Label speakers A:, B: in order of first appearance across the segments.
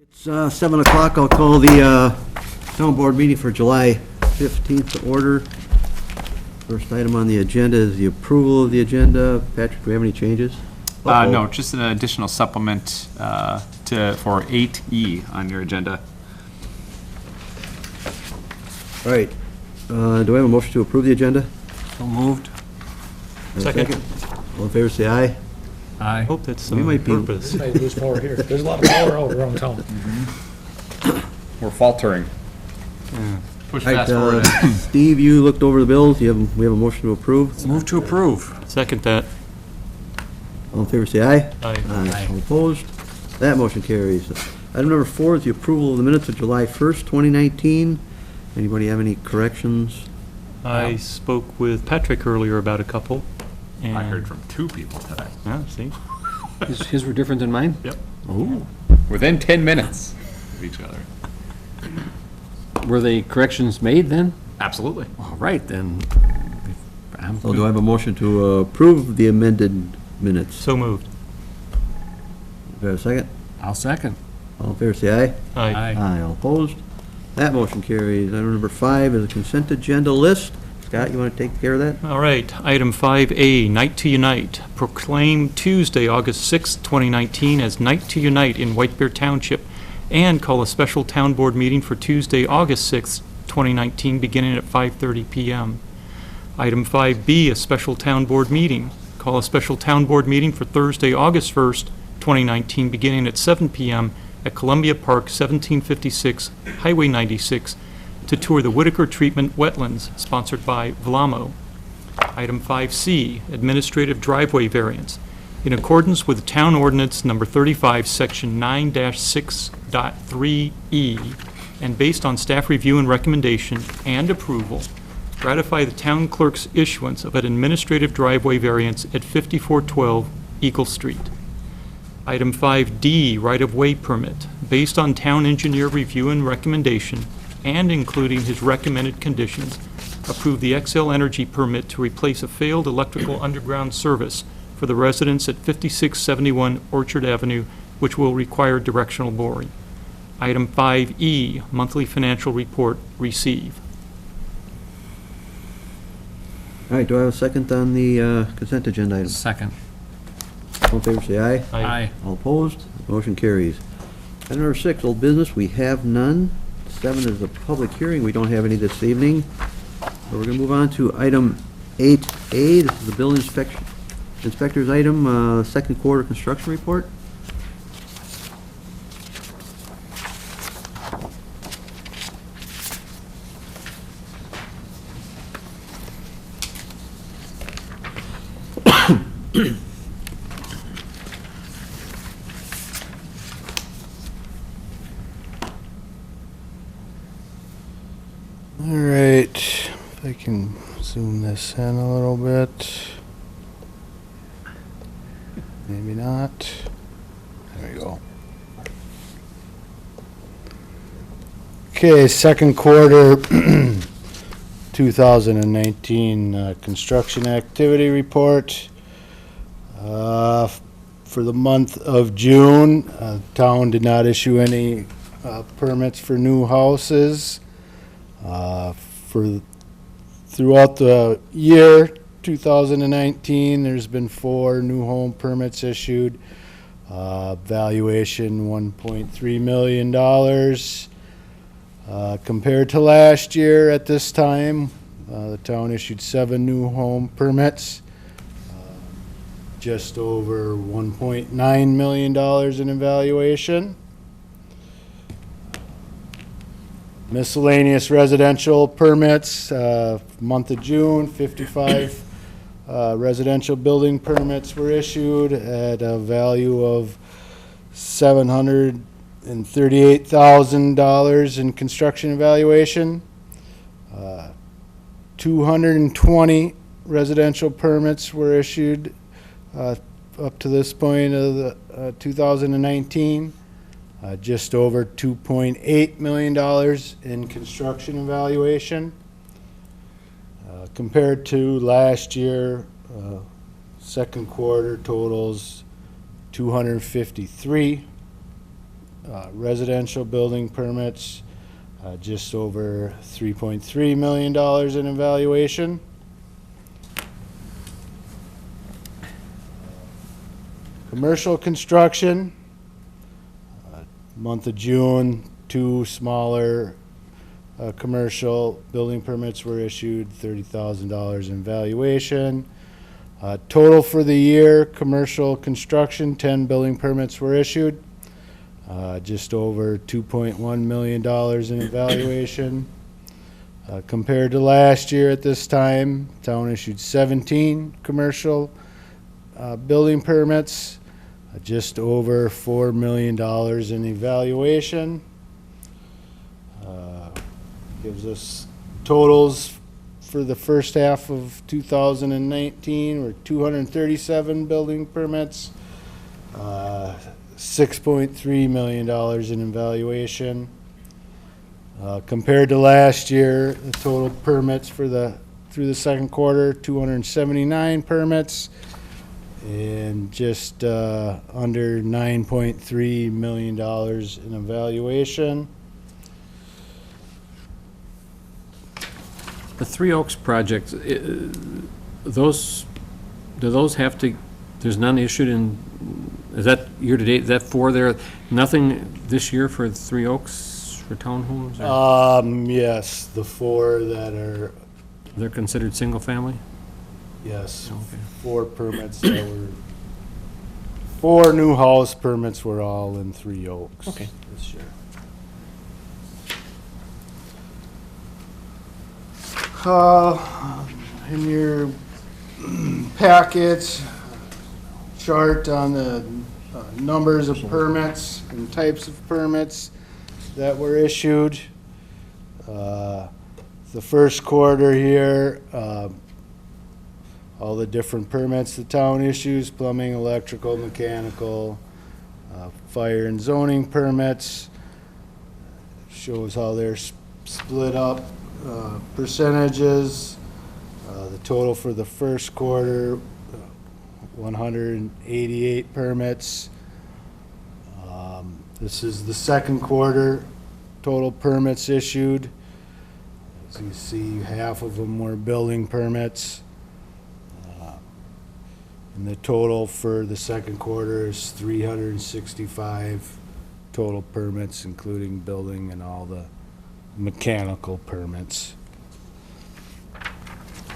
A: It's 7 o'clock. I'll call the town board meeting for July 15th to order. First item on the agenda is the approval of the agenda. Patrick, do we have any changes?
B: No, just an additional supplement for 8E on your agenda.
A: All right. Do I have a motion to approve the agenda?
C: So moved.
A: And a second. All in favor, say aye.
C: Aye.
D: Hope that's
A: We might be-
D: purpose.
E: Hey, there's power here. There's a lot of power out around town.
B: We're faltering. Push
A: All right,
B: fast forward.
A: Steve, you looked over the bills. We have a motion to approve.
C: Move to approve.
D: Second that.
A: All in favor, say aye.
D: Aye.
C: Aye.
A: All opposed? That motion carries. Item number 4 is the approval of the minutes of July 1st, 2019. Anybody have any corrections?
D: I spoke with Patrick earlier about a couple. And
B: I heard from 2 people today.
D: Yeah, see?
C: His were different than mine?
D: Yep.
C: Oh.
B: Within 10 minutes of each other.
C: Were they corrections made then?
B: Absolutely.
C: All right, then.
A: So do I have a motion to approve the amended minutes?
D: So moved.
A: Do I have a second?
C: I'll second.
A: All in favor, say aye.
D: Aye.
A: Aye, all opposed? That motion carries. Item number 5 is a consent agenda list. Scott, you want to take care of that?
D: All right, item 5A, Night to Unite. Proclaim Tuesday, August 6, 2019 as Night to Unite in White Bear Township, and call a special town board meeting for Tuesday, August 6, 2019, beginning at 5:30 p.m. Item 5B, a special town board meeting. Call a special town board meeting for Thursday, August 1st, 2019, beginning at 7 p.m. at Columbia Park, 1756 Highway 96, to tour the Whitaker Treatment Wetlands, sponsored by Vlamo. Item 5C, Administrative Driveway Variance. In accordance with Town Ordinance Number 35, Section 9-6.3E, and based on staff review and recommendation and approval, ratify the town clerk's issuance of an administrative driveway variance at 5412 Eagle Street. Item 5D, right-of-way permit. Based on town engineer review and recommendation, and including his recommended conditions, approve the XL Energy permit to replace a failed electrical underground service for the residents at 5671 Orchard Avenue, which will require directional boring. Item 5E, monthly financial report, receive.
A: All right, do I have a second on the consent agenda item?
C: Second.
A: All in favor, say aye.
C: Aye.
A: All opposed? Motion carries. Item number 6, old business, we have none. 7 is a public hearing. We don't have any this evening. So we're going to move on to item 8A. This is the building inspector's item, second quarter construction report.
F: All right, if I can zoom this in a little bit. Maybe not. There we go. Okay, second quarter 2019 construction activity report. For the month of June, town did not issue any permits for new houses. Throughout the year 2019, there's been 4 new home permits issued. Valuation $1.3 million. Compared to last year at this time, the town issued 7 new home permits. Just over $1.9 million in evaluation. Miscellaneous residential permits, month of June, 55 residential building permits were issued at a value of $738,000 in construction evaluation. 220 residential permits were issued up to this point of the 2019. Just over $2.8 million in construction evaluation. Compared to last year, second quarter totals 253 Residential building permits, just over $3.3 million in evaluation. Commercial construction, month of June, 2 smaller commercial building permits were issued, $30,000 in valuation. Total for the year, commercial construction, 10 building permits were issued, just over $2.1 million in evaluation. Compared to last year at this time, town issued 17 commercial building permits, just over $4 million in evaluation. Gives us totals for the first half of 2019 were 237 building permits, $6.3 million in evaluation. Compared to last year, the total permits through the second quarter, 279 permits, and just under $9.3 million in evaluation.
C: The Three Oaks project, do those have to, there's none issued in, is that year-to-date, is that for there, nothing this year for Three Oaks for townhomes? or
F: Yes, the 4 that are,
C: They're considered single-family?
F: yes,
C: Okay.
F: 4 permits that were, 4 new house permits were all in Three Oaks.
C: Okay.
F: This year. In your packet, chart on the numbers of permits and types of permits that were issued. The first quarter here, all the different permits the town issues, plumbing, electrical, mechanical, fire and zoning permits. Shows how they're split up, percentages. The total for the first quarter, 188 permits. This is the second quarter, total permits issued. As you see, half of them were building permits. And the total for the second quarter is 365 total permits, including building and all the mechanical permits.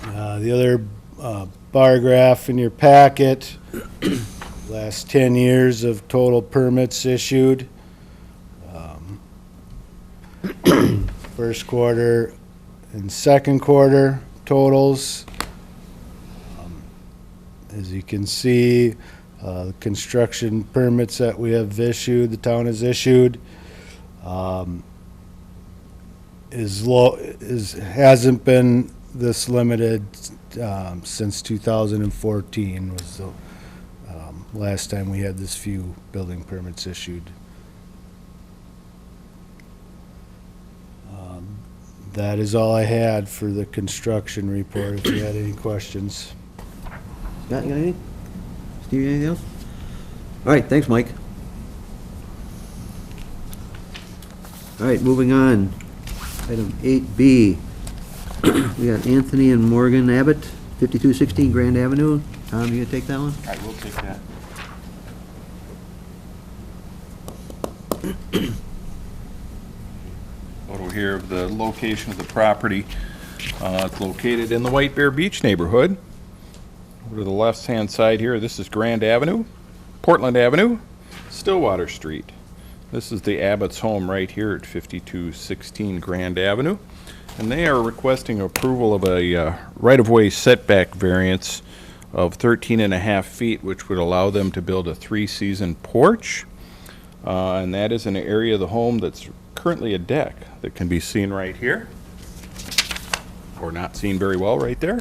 F: The other bar graph in your packet, last 10 years of total permits issued. First quarter and second quarter totals. As you can see, the construction permits that we have issued, the town has issued, hasn't been this limited since 2014 was the last time we had this few building permits issued. That is all I had for the construction report. If you had any questions.
A: Scott, you got anything? Steve, anything else? All right, thanks, Mike. All right, moving on. Item 8B. We got Anthony and Morgan Abbott, 5216 Grand Avenue. Tom, you gonna take that one?
B: I will take that. Photo here of the location of the property. It's located in the White Bear Beach neighborhood. Over to the left-hand side here, this is Grand Avenue, Portland Avenue, Stillwater Street. This is the Abbott's home right here at 5216 Grand Avenue. And they are requesting approval of a right-of-way setback variance of 13.5 feet, which would allow them to build a 3-season porch. And that is an area of the home that's currently a deck that can be seen right here, or not seen very well right there.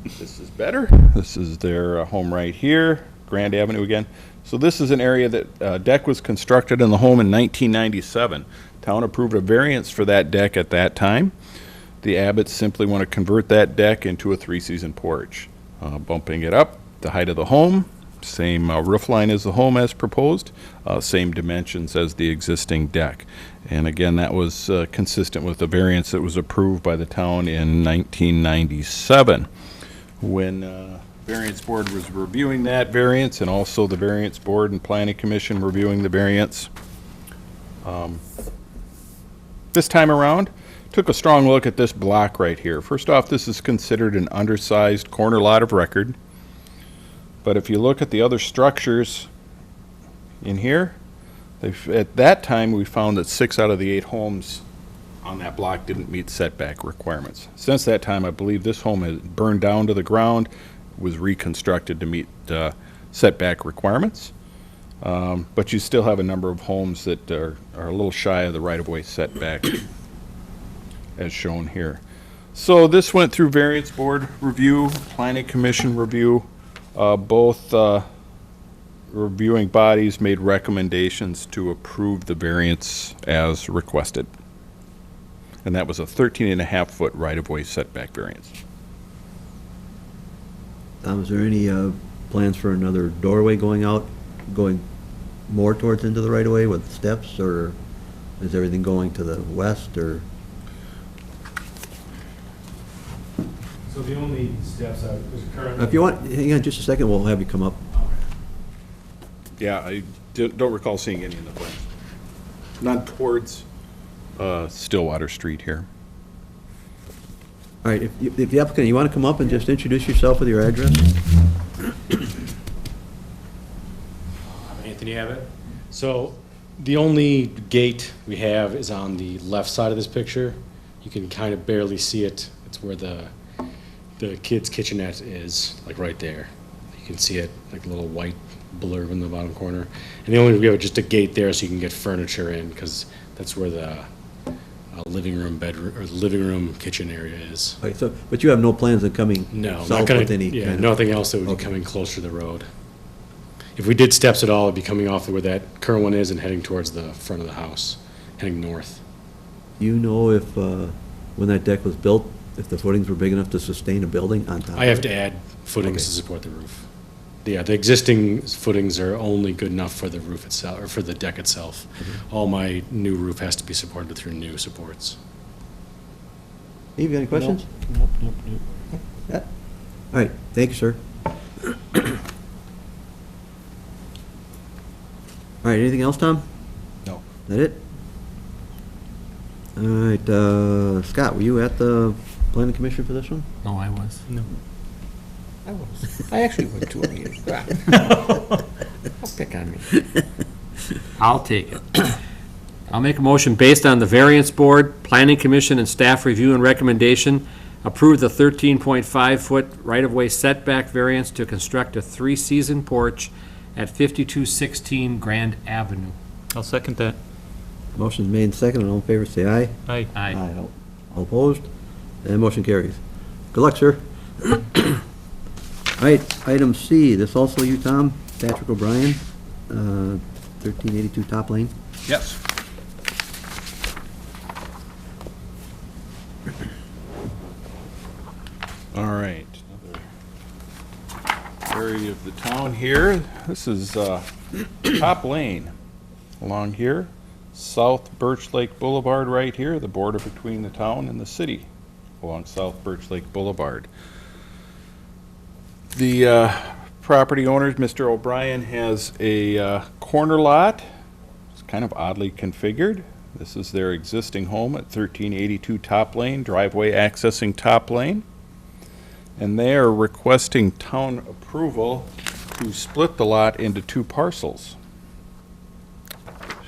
B: This is better. This is their home right here, Grand Avenue again. So this is an area that deck was constructed in the home in 1997. Town approved a variance for that deck at that time. The Abbotts simply want to convert that deck into a 3-season porch, bumping it up the height of the home Same roof line as the home as proposed, same dimensions as the existing deck. And again, that was consistent with the variance that was approved by the town in 1997. When variance board was reviewing that variance, and also the variance board and planning commission reviewing the variance, this time around, took a strong look at this block right here. First off, this is considered an undersized corner lot of record. But if you look at the other structures in here, at that time, we found that 6 out of the 8 homes on that block didn't meet setback requirements. Since that time, I believe this home has burned down to the ground, was reconstructed to meet setback requirements. But you still have a number of homes that are a little shy of the right-of-way setback, as shown here. So this went through variance board review, planning commission review. Both reviewing bodies made recommendations to approve the variance as requested. And that was a 13.5-foot right-of-way setback variance.
A: Tom, is there any plans for another doorway going out, going more towards into the right-of-way with steps, or is everything going to the west, or?
G: So the only steps are currently.
A: If you want, hang on just a second, we'll have you come up.
B: Yeah, I don't recall seeing any in the plans. Not towards Stillwater Street here.
A: All right, if the applicant, you want to come up and just introduce yourself with your address?
G: I'm Anthony Abbott. So the only gate we have is on the left side of this picture. You can kind of barely see it. It's where the kids' kitchenette is, like right there. You can see it, like a little white blurb in the bottom corner. And the only, we have just a gate there so you can get furniture in, because that's where the living room, bedroom, or living room, kitchen area is.
A: All right, so, but you have no plans of coming
G: No, not
A: south
G: gonna,
A: with any
G: yeah,
A: kind of?
G: nothing else that would be
A: Okay.
G: coming closer to the road. If we did steps at all, it'd be coming off where that current one is and heading towards the front of the house, heading north.
A: Do you know if, when that deck was built, if the footings were big enough to sustain a building on top of it?
G: I have to add footings
A: Okay.
G: to support the roof. Yeah, the existing footings are only good enough for the roof itself, or for the deck itself. All my new roof has to be supported through new supports.
A: Steve, you got any questions?
C: Nope, nope, nope.
A: Yeah. All right, thank you, sir. All right, anything else, Tom?
B: No.
A: That it? All right, Scott, were you at the planning commission for this one?
C: No, I was.
E: No. I was. I actually went to a meeting. Don't pick on me.
C: I'll take it. I'll make a motion based on the variance board, planning commission, and staff review and recommendation, approve the 13.5-foot right-of-way setback variance to construct a 3-season porch at 5216 Grand Avenue.
D: I'll second that.
A: Motion's made and seconded. All in favor, say aye.
D: Aye.
C: Aye.
A: All opposed? And motion carries. Good luck, sir. All right, item C, this also you, Tom, Patrick O'Brien, 1382 Top Lane.
B: Yes. All right. Another area of the town here. This is Top Lane along here. South Birch Lake Boulevard right here, the border between the town and the city along South Birch Lake Boulevard. The property owners, Mr. O'Brien, has a corner lot. It's kind of oddly configured. This is their existing home at 1382 Top Lane, driveway accessing Top Lane. And they are requesting town approval to split the lot into 2 parcels,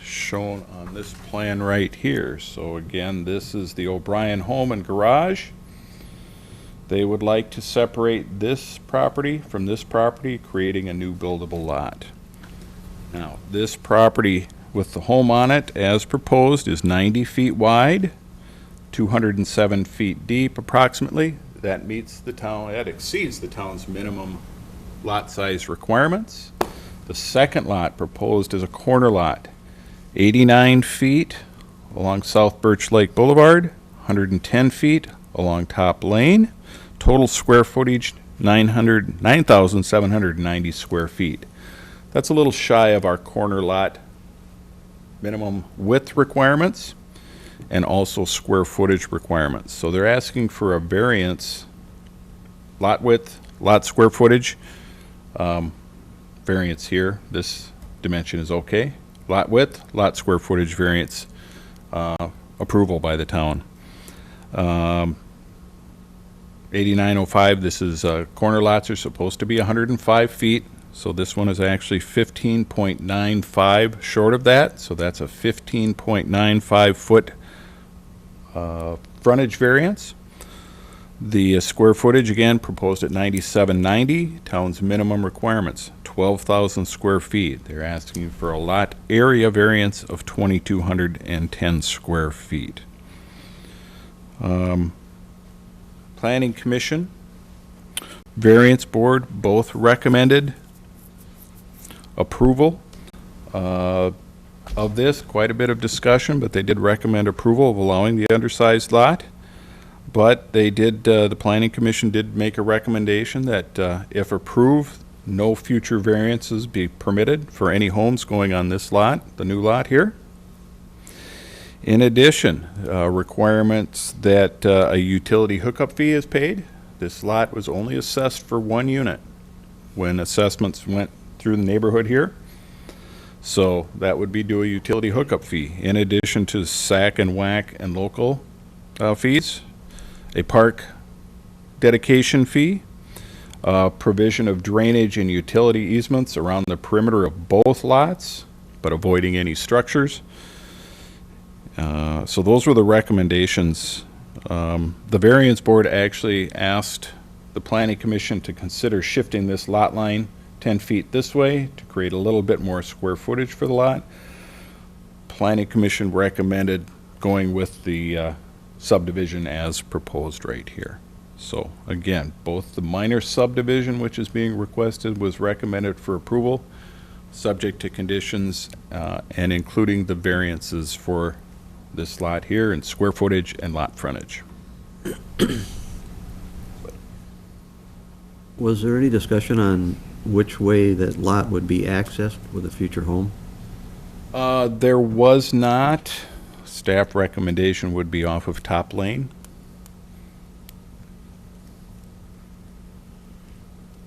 B: shown on this plan right here. So again, this is the O'Brien home and garage. They would like to separate this property from this property, creating a new buildable lot. Now, this property with the home on it, as proposed, is 90 feet wide, 207 feet deep approximately. That meets the town, that exceeds the town's minimum lot size requirements. The second lot proposed is a corner lot, 89 feet along South Birch Lake Boulevard, 110 feet along Top Lane. Total square footage, 9,790 square feet. That's a little shy of our corner lot minimum width requirements and also square footage requirements. So they're asking for a variance, lot width, lot square footage, variance here. This dimension is okay. Lot width, lot square footage variance, approval by the town. 8905, this is, corner lots are supposed to be 105 feet. So this one is actually 15.95 short of that. So that's a 15.95 foot frontage variance. The square footage, again, proposed at 9790. Town's minimum requirements, 12,000 square feet. They're asking for a lot area variance of 2,210 square feet. Planning Commission, Variance Board, both recommended approval of this. Quite a bit of discussion, but they did recommend approval of allowing the undersized lot. But they did, the Planning Commission did make a recommendation that if approved, no future variances be permitted for any homes going on this lot, the new lot here. In addition, requirements that a utility hookup fee is paid. This lot was only assessed for one unit when assessments went through the neighborhood here. So that would be due a utility hookup fee, in addition to SAC and WAC and local fees, a park dedication fee, provision of drainage and utility easements around the perimeter of both lots, but avoiding any structures. So those were the recommendations. The Variance Board actually asked the Planning Commission to consider shifting this lot line 10 feet this way to create a little bit more square footage for the lot. Planning Commission recommended going with the subdivision as proposed right here. So again, both the minor subdivision, which is being requested, was recommended for approval, subject to conditions and including the variances for this lot here in square footage and lot frontage.
A: Was there any discussion on which way that lot would be accessed with a future home?
B: There was not. Staff recommendation would be off of Top Lane.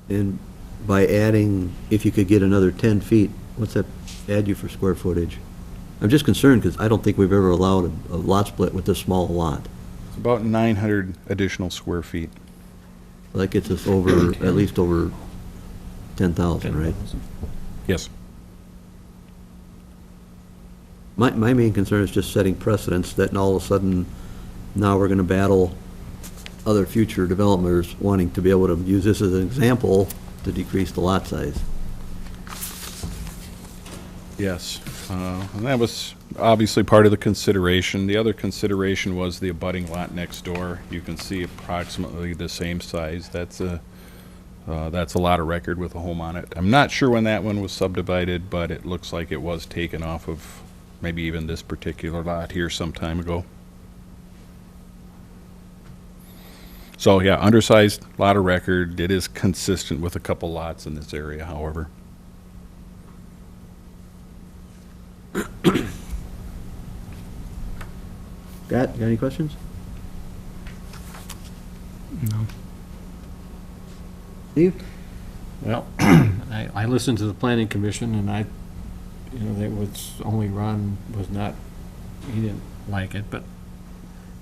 A: And by adding, if you could get another 10 feet, what's that add you for square footage? I'm just concerned because I don't think we've ever allowed a lot split with this small lot.
B: It's about 900 additional square feet.
A: That gets us over, at least over 10,000, right?
B: Yes.
A: My main concern is just setting precedents that all of a sudden, now we're gonna battle other future developers wanting to be able to use this as an example to decrease the lot size.
B: Yes. And that was obviously part of the consideration. The other consideration was the abutting lot next door. You can see approximately the same size. That's a lot of record with a home on it. I'm not sure when that one was subdivided, but it looks like it was taken off of maybe even this particular lot here some time ago. So yeah, undersized, lot of record. It is consistent with a couple lots in this area, however.
A: Got any questions?
D: No.
A: Steve?
C: Well, I listened to the planning commission and that was, only Ron was not, he didn't like it, but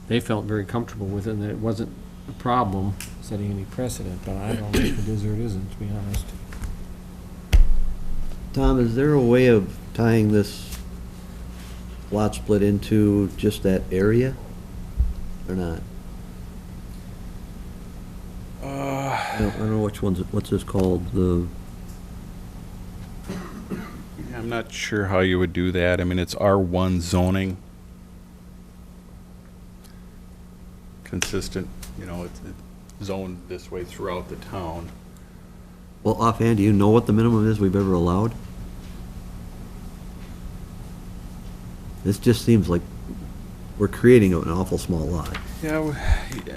C: they felt very comfortable with it and that it wasn't a problem setting any precedent, but I don't know if it is or it isn't, to be honest.
A: Tom, is there a way of tying this lot split into just that area or not? I don't know what's this called,
B: I'm not sure how you would do that. I mean, it's R1 zoning. Consistent, it's zoned this way throughout the town.
A: well, offhand, do you know what the minimum is we've ever allowed? This just seems like we're creating an awful small lot.
B: Yeah,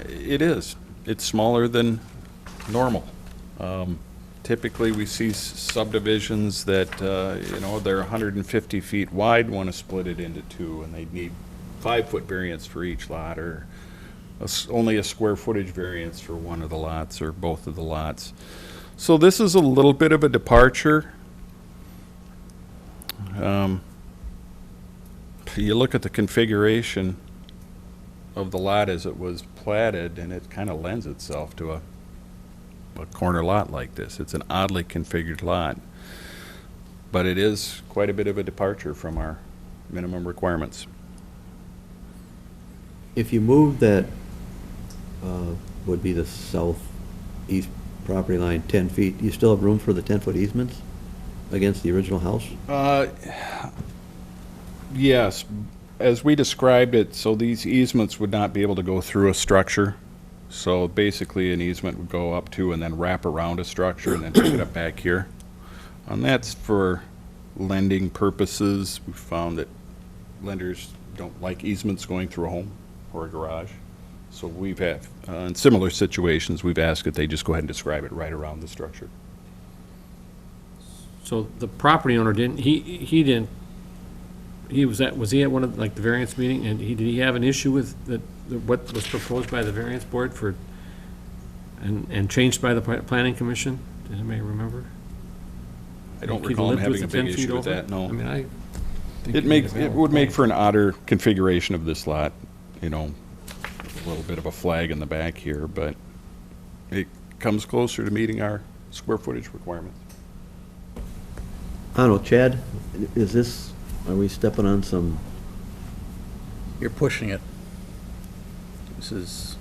B: it is. It's smaller than normal. Typically, we see subdivisions that, they're 150 feet wide, want to split it into two, and they need 5-foot variance for each lot, or only a square footage variance for one of the lots or both of the lots. So this is a little bit of a departure. You look at the configuration of the lot as it was platted, and it kind of lends itself to a corner lot like this. It's an oddly configured lot, but it is quite a bit of a departure from our minimum requirements.
A: If you move that, would be the southeast property line 10 feet, you still have room for the 10-foot easements against the original house?
B: Yes, as we described it, so these easements would not be able to go through a structure. So basically, an easement would go up to and then wrap around a structure and then pick it up back here. And that's for lending purposes. We found that lenders don't like easements going through a home or a garage. So we've had, in similar situations, we've asked that they just go ahead and describe it right around the structure.
C: So the property owner didn't, was he at one of, like, the variance meeting, and did he have an issue with what was proposed by the variance board and changed by the planning commission? Does anybody remember?
B: I don't
C: He
B: recall him
C: lived
B: having a
C: with the 10
B: big
C: feet
B: issue with
C: over?
B: that, no.
C: I mean, I think
B: It
C: he
B: makes,
C: made a
B: it
C: valid
B: would make
C: point.
B: for an odder configuration of this lot, a little bit of a flag in the back here, but it comes closer to meeting our square footage requirements.
A: I don't know, Chad, are we stepping on some,
E: You're pushing it. This is,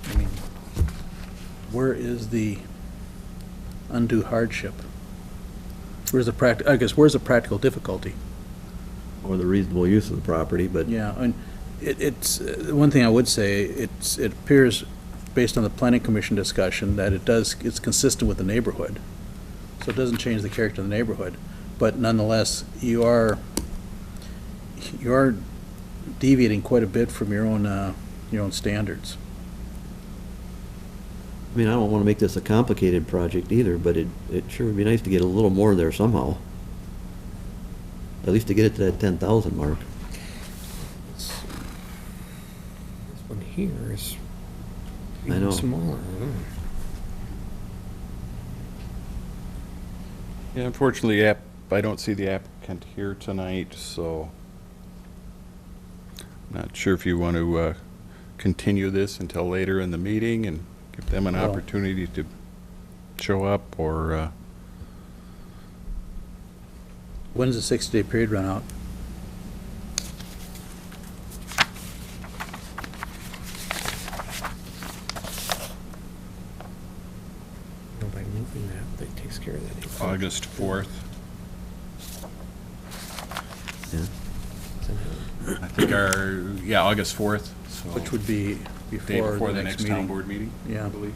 E: I mean, where is the undue hardship? Where's the where's the practical difficulty?
A: or the reasonable use of the property, but
E: Yeah, and it's, one thing I would say, it appears, based on the planning commission discussion, that it's consistent with the neighborhood. So it doesn't change the character of the neighborhood, but nonetheless, you are deviating quite a bit from your own standards.
A: I mean, I don't want to make this a complicated project either, but it sure would be nice to get a little more there somehow. At least to get it to that 10,000 mark.
E: This one here is
A: I know.
E: even smaller.
B: Yeah, unfortunately, I don't see the applicant here tonight, so I'm not sure if you want to continue this until later in the meeting and give them an
E: Well-
B: opportunity to show up, or
E: When does the 60-day period run out? By moving that, that takes care of that.
B: August 4th.
A: Yeah.
B: I think August 4th, so
E: Which would be
B: day
E: before
B: before
E: the
B: the
E: next
B: next town
E: meeting.
B: board meeting, I
E: Yeah.
B: believe.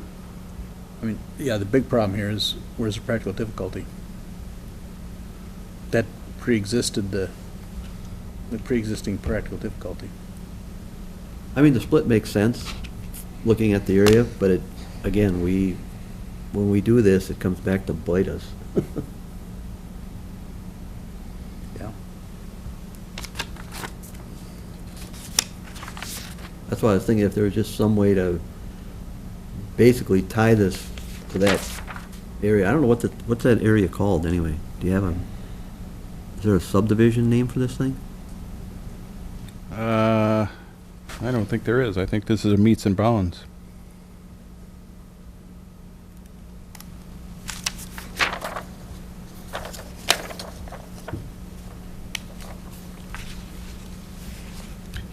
E: I mean, yeah, the big problem here is, where's the practical difficulty? That pre-existed the pre-existing practical difficulty.
A: I mean, the split makes sense, looking at the area, but again, when we do this, it comes back to bite us.
E: Yeah.
A: That's why I was thinking if there was just some way to basically tie this to that area. I don't know what's that area called anyway? Do you have is there a subdivision name for this thing?
B: I don't think there is. I think this is a meets and bounds.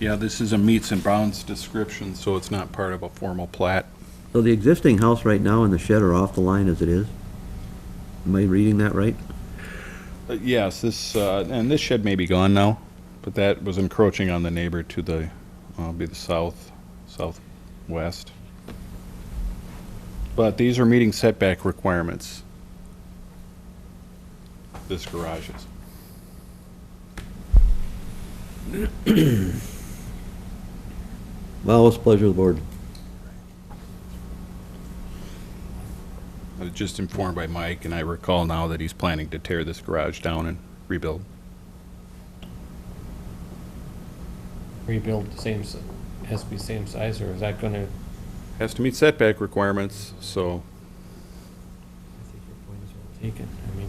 B: Yeah, this is a meets and bounds description, so it's not part of a formal plat.
A: So the existing house right now and the shed are off the line as it is? Am I reading that right?
B: Yes, and this shed may be gone now, but that was encroaching on the neighbor to the, be the southwest. But these are meeting setback requirements. This garage is.
A: Well, it's a pleasure of the board.
B: just informed by Mike, and I recall now that he's planning to tear this garage down and rebuild.
C: Rebuild the same, has to be same size, or is that gonna?
B: Has to meet setback requirements, so
C: I think your point is well taken. I mean,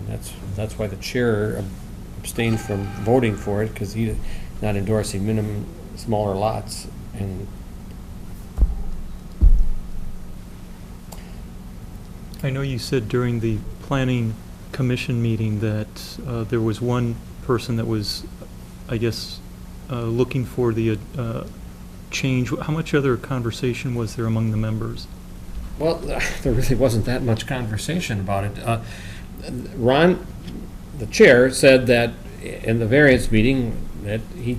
C: that's why the chair abstained from voting for it, because he's not endorsing minimum smaller lots, and
D: I know you said during the planning commission meeting that there was one person that was, I guess, looking for the change. How much other conversation was there among the members?
C: well, there really wasn't that much conversation about it. Ron, the chair, said that in the variance meeting that he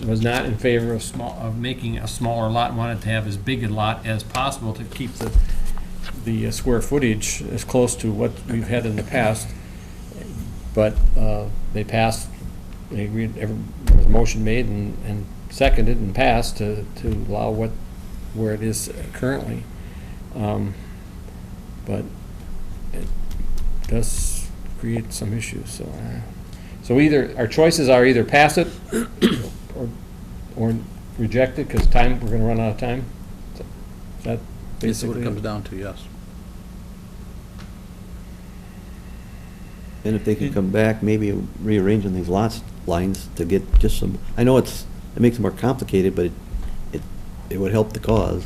C: was not in favor of making a smaller lot, wanted to have as big a lot as possible to keep the square footage as close to what we've had in the past. But they passed, they agreed, there was a motion made and seconded and passed to allow where it is currently. But it does create some issues, so either, our choices are either pass it or reject it, because we're gonna run out of time. Is that
E: This is what
C: basically
E: it comes
C: it?
E: down to, yes.
A: And if they can come back, maybe rearranging these lots lines to get just some, I know it makes it more complicated, but it would help the cause.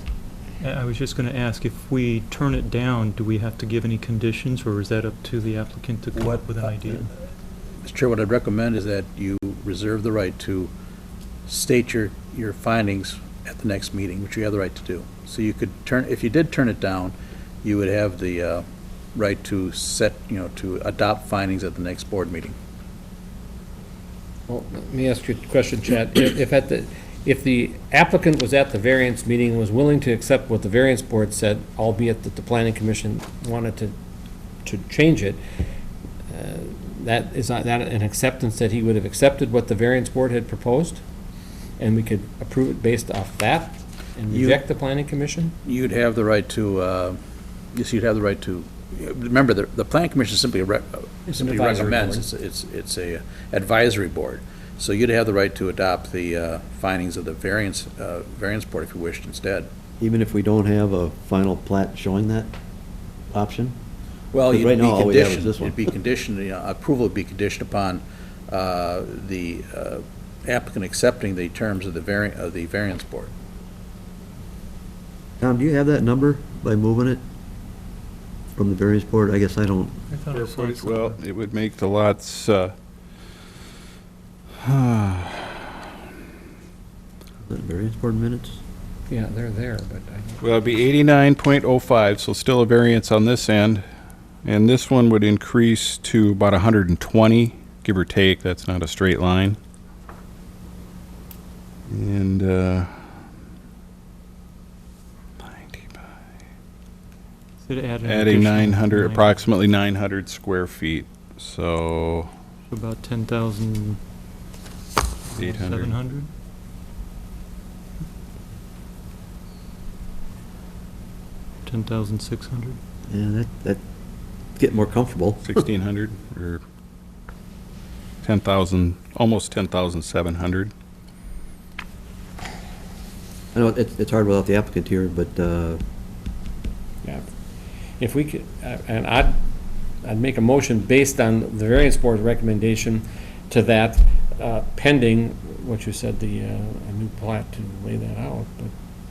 D: I was just going to ask, if we turn it down, do we have to give any conditions, or is that up to the applicant to come up with an idea?
E: Mr. Chair, what I'd recommend is that you reserve the right to state your findings at the next meeting, which you have the right to do. So you could if you did turn it down, you would have the right to to adopt findings at the next board meeting.
C: Well, let me ask you a question, Chad. If the applicant was at the variance meeting and was willing to accept what the variance board said, albeit that the planning commission wanted to change it, is that an acceptance that he would have accepted what the variance board had proposed? And we could approve it based off that and reject the planning commission?
E: You'd have the right to, yes, you'd have the right to, remember, the planning commission simply
C: advisory
E: recommends, it's a advisory board. So you'd have the right to adopt the findings of the variance board if you wished instead.
A: Even if we don't have a final plat showing that option?
E: Well,
A: 'Cause
E: you'd
A: right
E: be
A: now, all we have is
E: conditioned,
A: this one.
E: it'd be conditioned, approval would be conditioned upon the applicant accepting the terms of the variance board.
A: Tom, do you have that number by moving it from the variance board? I guess I don't.
D: I thought I saw something.
B: well, it would make the lots,
A: The variance board minutes?
C: Yeah, they're there, but
B: well, it'd be 89.05, so still a variance on this end. And this one would increase to about 120, give or take. That's not a straight line. And 90 by
D: Should add an
B: adding
D: additional
B: 900, approximately 900 square feet. So
D: About 10,700.
B: 800.
D: 10,600.
A: Yeah, that's getting more comfortable.
B: 1,600 or 10,000, almost 10,700.
A: I know it's hard without the applicant here, but,
C: yeah. If we could, and I'd make a motion based on the variance board's recommendation to that, pending what you said, a new plat to lay that out, but,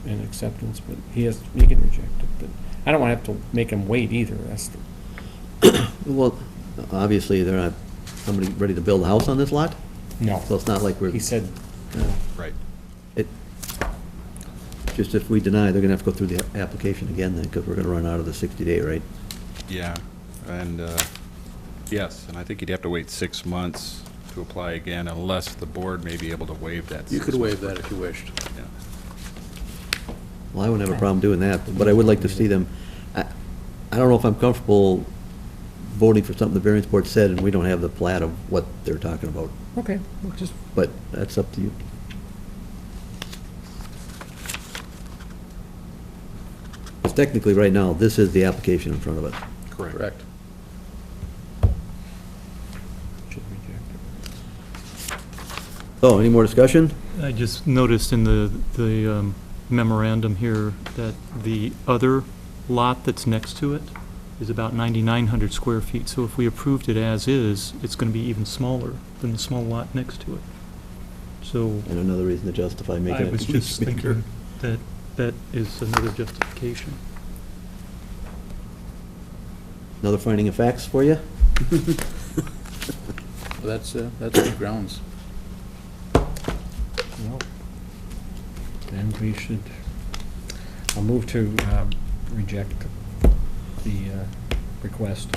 C: and acceptance, but he can reject it, but I don't want to have to make him wait either,
A: well, obviously, they're not, somebody ready to build a house on this lot?
C: no.
A: So it's not like we're,
C: He said,
B: Right.
A: just if we deny, they're gonna have to go through the application again then, because we're gonna run out of the 60-day, right?
B: Yeah, and, yes, and I think you'd have to wait 6 months to apply again unless the board may be able to waive that.
E: You could
B: 6
E: waive
B: month.
E: that if you wished.
B: Yeah.
A: Well, I wouldn't have a problem doing that, but I would like to see them, I don't know if I'm comfortable voting for something the variance board said, and we don't have the plat of what they're talking about,
C: okay, well, just,
A: but that's up to you. Because technically, right now, this is the application in front of us.
E: Correct.
A: So, any more discussion?
D: I just noticed in the memorandum here that the other lot that's next to it is about 9,900 square feet. So if we approved it as is, it's going to be even smaller than the small lot next to it. So
A: And another reason to justify
D: I
A: making
D: was
A: it
D: just
A: bigger.
D: thinking that that is another justification.
A: Another finding of facts for you?
E: Well, that's good grounds.
C: Well, then we should, I'll move to reject the request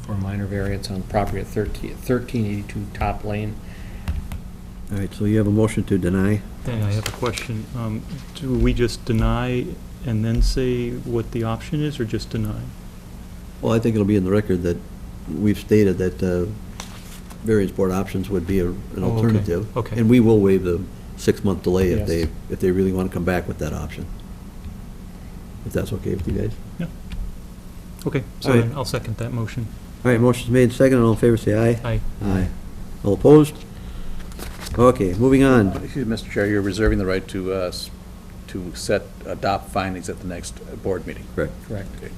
C: for a minor variance on property at 1382 Top Lane.
A: All right, so you have a motion to deny.
D: And I have a question. Do we just deny and then say what the option is, or just deny?
A: Well, I think it'll be in the record that we've stated that variance board options would be an
D: Oh, okay.
A: alternative.
D: Okay.
A: And we will waive the 6-month delay
C: Yes.
A: if they really want to come back with that option. If that's okay with you guys.
D: Okay, so
A: All right.
D: then I'll second that motion.
A: All right, motion's made, second, all in favor, say aye.
D: Aye.
A: Aye. All opposed? Okay, moving on.
E: Excuse me, Mr. Chair, you're reserving the right to adopt findings at the next board meeting.
A: Correct.
C: Correct.
E: Okay.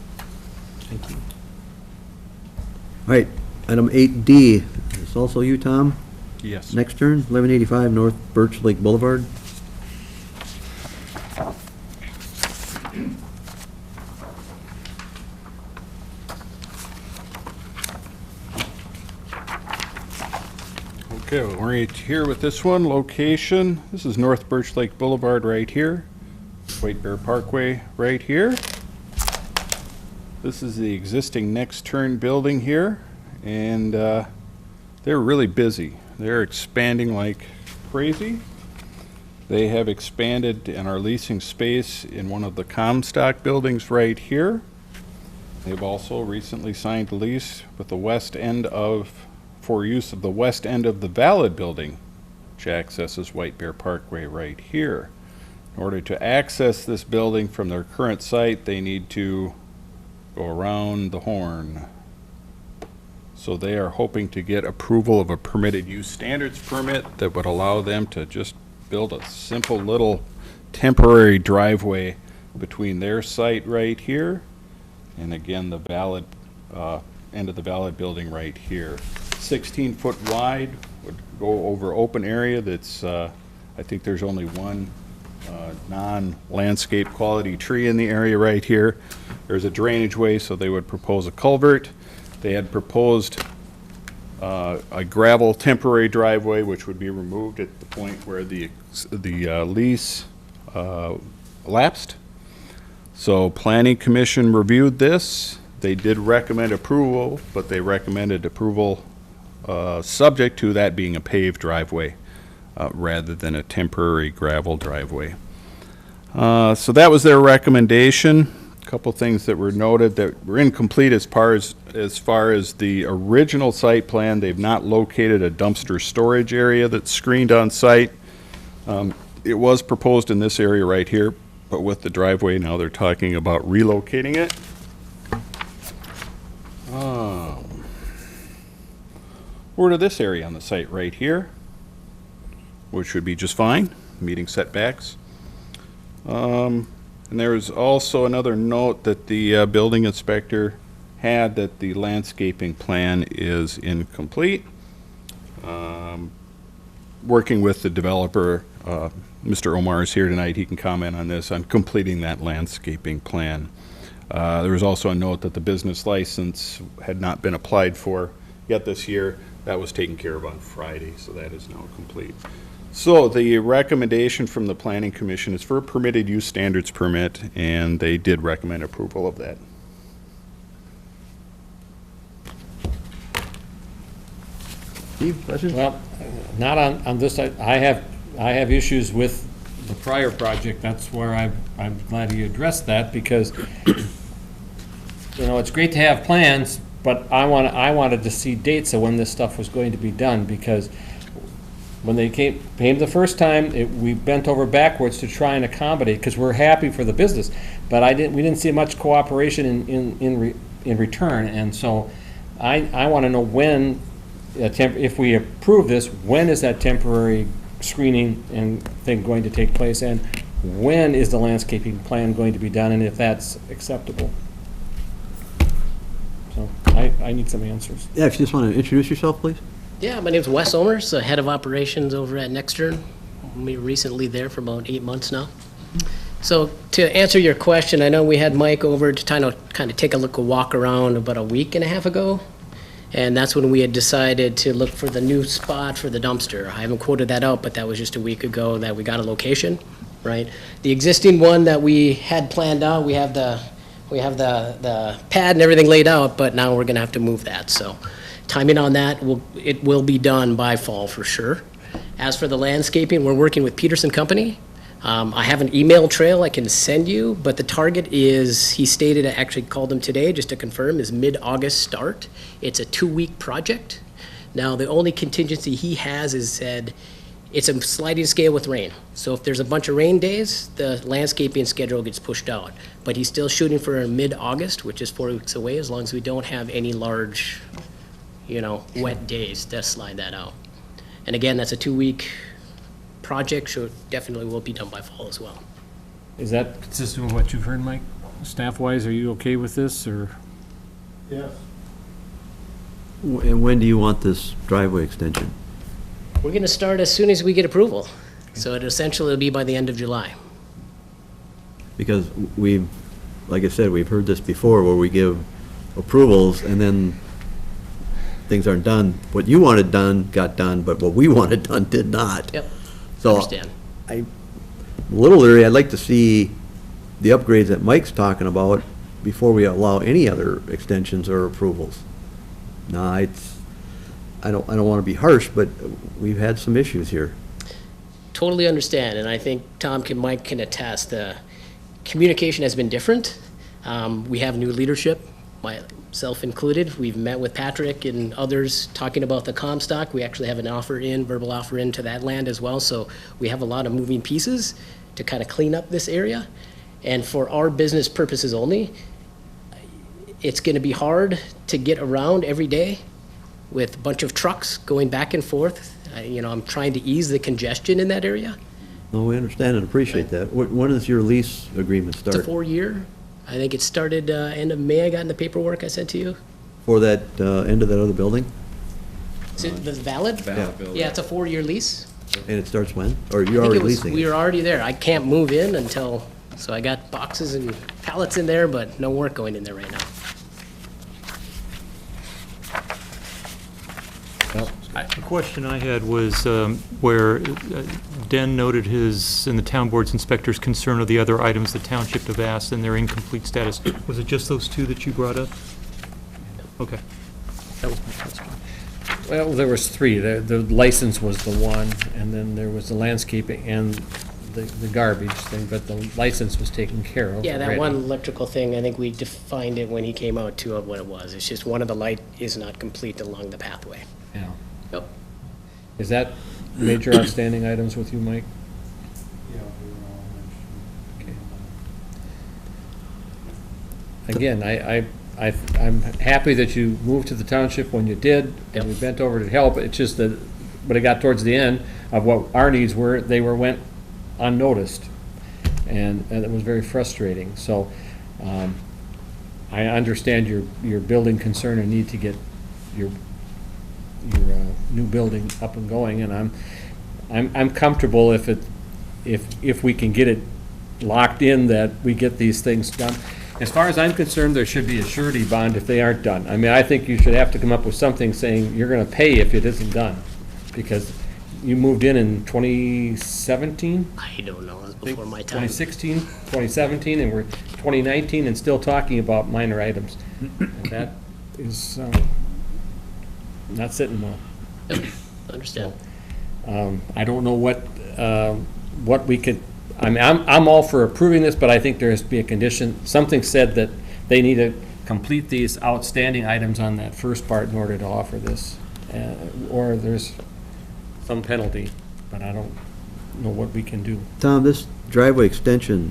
C: Thank you.
A: All right, item 8D, it's also you, Tom?
B: Yes.
A: Next turn, 1185 North Birch Lake Boulevard.
B: Okay, well, we're right here with this one, location. This is North Birch Lake Boulevard right here. White Bear Parkway right here. This is the existing next turn building here, and they're really busy. They're expanding like crazy. They have expanded and are leasing space in one of the Comstock buildings right here. They've also recently signed a lease with the west end for use of the west end of the Valid building, which accesses White Bear Parkway right here. In order to access this building from their current site, they need to go around the horn. So they are hoping to get approval of a permitted use standards permit that would allow them to just build a simple little temporary driveway between their site right here and again the Valid end of the Valid building right here. 16-foot wide, would go over open area that's, I think there's only one non-landscape quality tree in the area right here. There's a drainage way, so they would propose a culvert. They had proposed a gravel temporary driveway, which would be removed at the point where the lease lapsed. So Planning Commission reviewed this. They did recommend approval, but they recommended approval subject to that being a paved driveway rather than a temporary gravel driveway. So that was their recommendation. A couple things that were noted that were incomplete as far as the original site plan. They've not located a dumpster storage area that's screened on site. It was proposed in this area right here, but with the driveway, now they're talking about relocating it. Or to this area on the site right here, which would be just fine, meeting setbacks. And there was also another note that the building inspector had that the landscaping plan is incomplete. Working with the developer, Mr. Omar is here tonight, he can comment on this, on completing that landscaping plan. There was also a note that the business license had not been applied for yet this year. That was taken care of on Friday, so that is now complete. So the recommendation from the Planning Commission is for a permitted use standards permit, and they did recommend approval of that.
A: Steve, questions?
C: Well, not on this, I have issues with the prior project. That's where I'm glad you addressed that, because, you know, it's great to have plans, but I wanted to see dates of when this stuff was going to be done, because when they came the first time, we bent over backwards to try and accommodate, because we're happy for the business. But we didn't see much cooperation in return. And so I want to know when, if we approve this, when is that temporary screening and thing going to take place? And when is the landscaping plan going to be done, and if that's acceptable? So I need some answers.
A: Yeah, if you just want to introduce yourself, please.
H: Yeah, my name's Wes Omers, the head of operations over at Nextern. We were recently there for about 8 months now. So to answer your question, I know we had Mike over to kind of take a look, a walk around about a week and a half ago. And that's when we had decided to look for the new spot for the dumpster. I haven't quoted that out, but that was just a week ago that we got a location, right? The existing one that we had planned out, we have the pad and everything laid out, but now we're gonna have to move that. So timing on that, it will be done by fall for sure. As for the landscaping, we're working with Peterson Company. I have an email trail I can send you, but the target is, he stated, I actually called him today just to confirm, is mid-August start. It's a 2-week project. Now, the only contingency he has is said, it's a sliding scale with rain. So if there's a bunch of rain days, the landscaping schedule gets pushed out. But he's still shooting for mid-August, which is 4 weeks away, as long as we don't have any large, wet days to slide that out. And again, that's a 2-week project, so it definitely will be done by fall as well.
C: Is that consistent with what you've heard, Mike? Staff-wise, are you okay with this, or?
F: Yes.
A: And when do you want this driveway extension?
H: We're gonna start as soon as we get approval. So it essentially will be by the end of July.
A: Because like I said, we've heard this before, where we give approvals and then things aren't done. What you wanted done got done, but what we wanted done did not.
H: Yep,
A: So
H: understand.
A: I'm a little leery. I'd like to see the upgrades that Mike's talking about before we allow any other extensions or approvals. No, I don't want to be harsh, but we've had some issues here.
H: Totally understand, and I think Mike can attest, the communication has been different. We have new leadership, myself included. We've met with Patrick and others talking about the Comstock. We actually have an verbal offer in to that land as well, so we have a lot of moving pieces to kind of clean up this area. And for our business purposes only, it's gonna be hard to get around every day with a bunch of trucks going back and forth. I'm trying to ease the congestion in that area.
A: No, we understand and appreciate that. When does your lease agreement
H: It's a
A: start?
H: 4-year. I think it started end of May. I got in the paperwork I sent to you.
A: For that end of that other building?
H: Is it valid?
A: Yeah.
H: Yeah, it's a 4-year lease.
A: And it starts when? Or you're
H: I think
A: already
H: it was,
A: leasing
H: we
A: it?
H: were already there. I can't move in until, so I got boxes and pallets in there, but no work going in there right now.
D: The question I had was where Den noted in the town board's inspector's concern of the other items the township have asked and their incomplete status. Was it just those two that you brought up? Okay.
C: That was my first one. Well, there was 3. The license was the one, and then there was the landscaping and the garbage thing, but the license was taken care of
H: Yeah, that
C: already.
H: one electrical thing, I think we defined it when he came out too of what it was. It's just one of the light is not complete along the pathway.
C: Yeah.
H: Yep.
C: Is that major outstanding items with you, Mike?
F: Yeah, we were all
C: Again, I'm happy that you moved to the township when you did, and we bent over to help. It's just that, when it got towards the end of what our needs were, went unnoticed. And it was very frustrating. So, I understand your building concern and need to get your new building up and going, and I'm comfortable if we can get it locked in that we get these things done. As far as I'm concerned, there should be a surety bond if they aren't done. I mean, I think you should have to come up with something saying you're gonna pay if it isn't done, because you moved in 2017?
H: I don't know, it was
C: I think
H: before my time.
C: 2016, 2017, and we're 2019 and still talking about minor items. And that is not sitting well.
H: Yep, understand.
C: I don't know what we could, I mean, I'm all for approving this, but I think there has to be a condition. Something said that they need to complete these outstanding items on that first part in order to offer this. Or there's some penalty, but I don't know what we can do.
A: Tom, this driveway extension,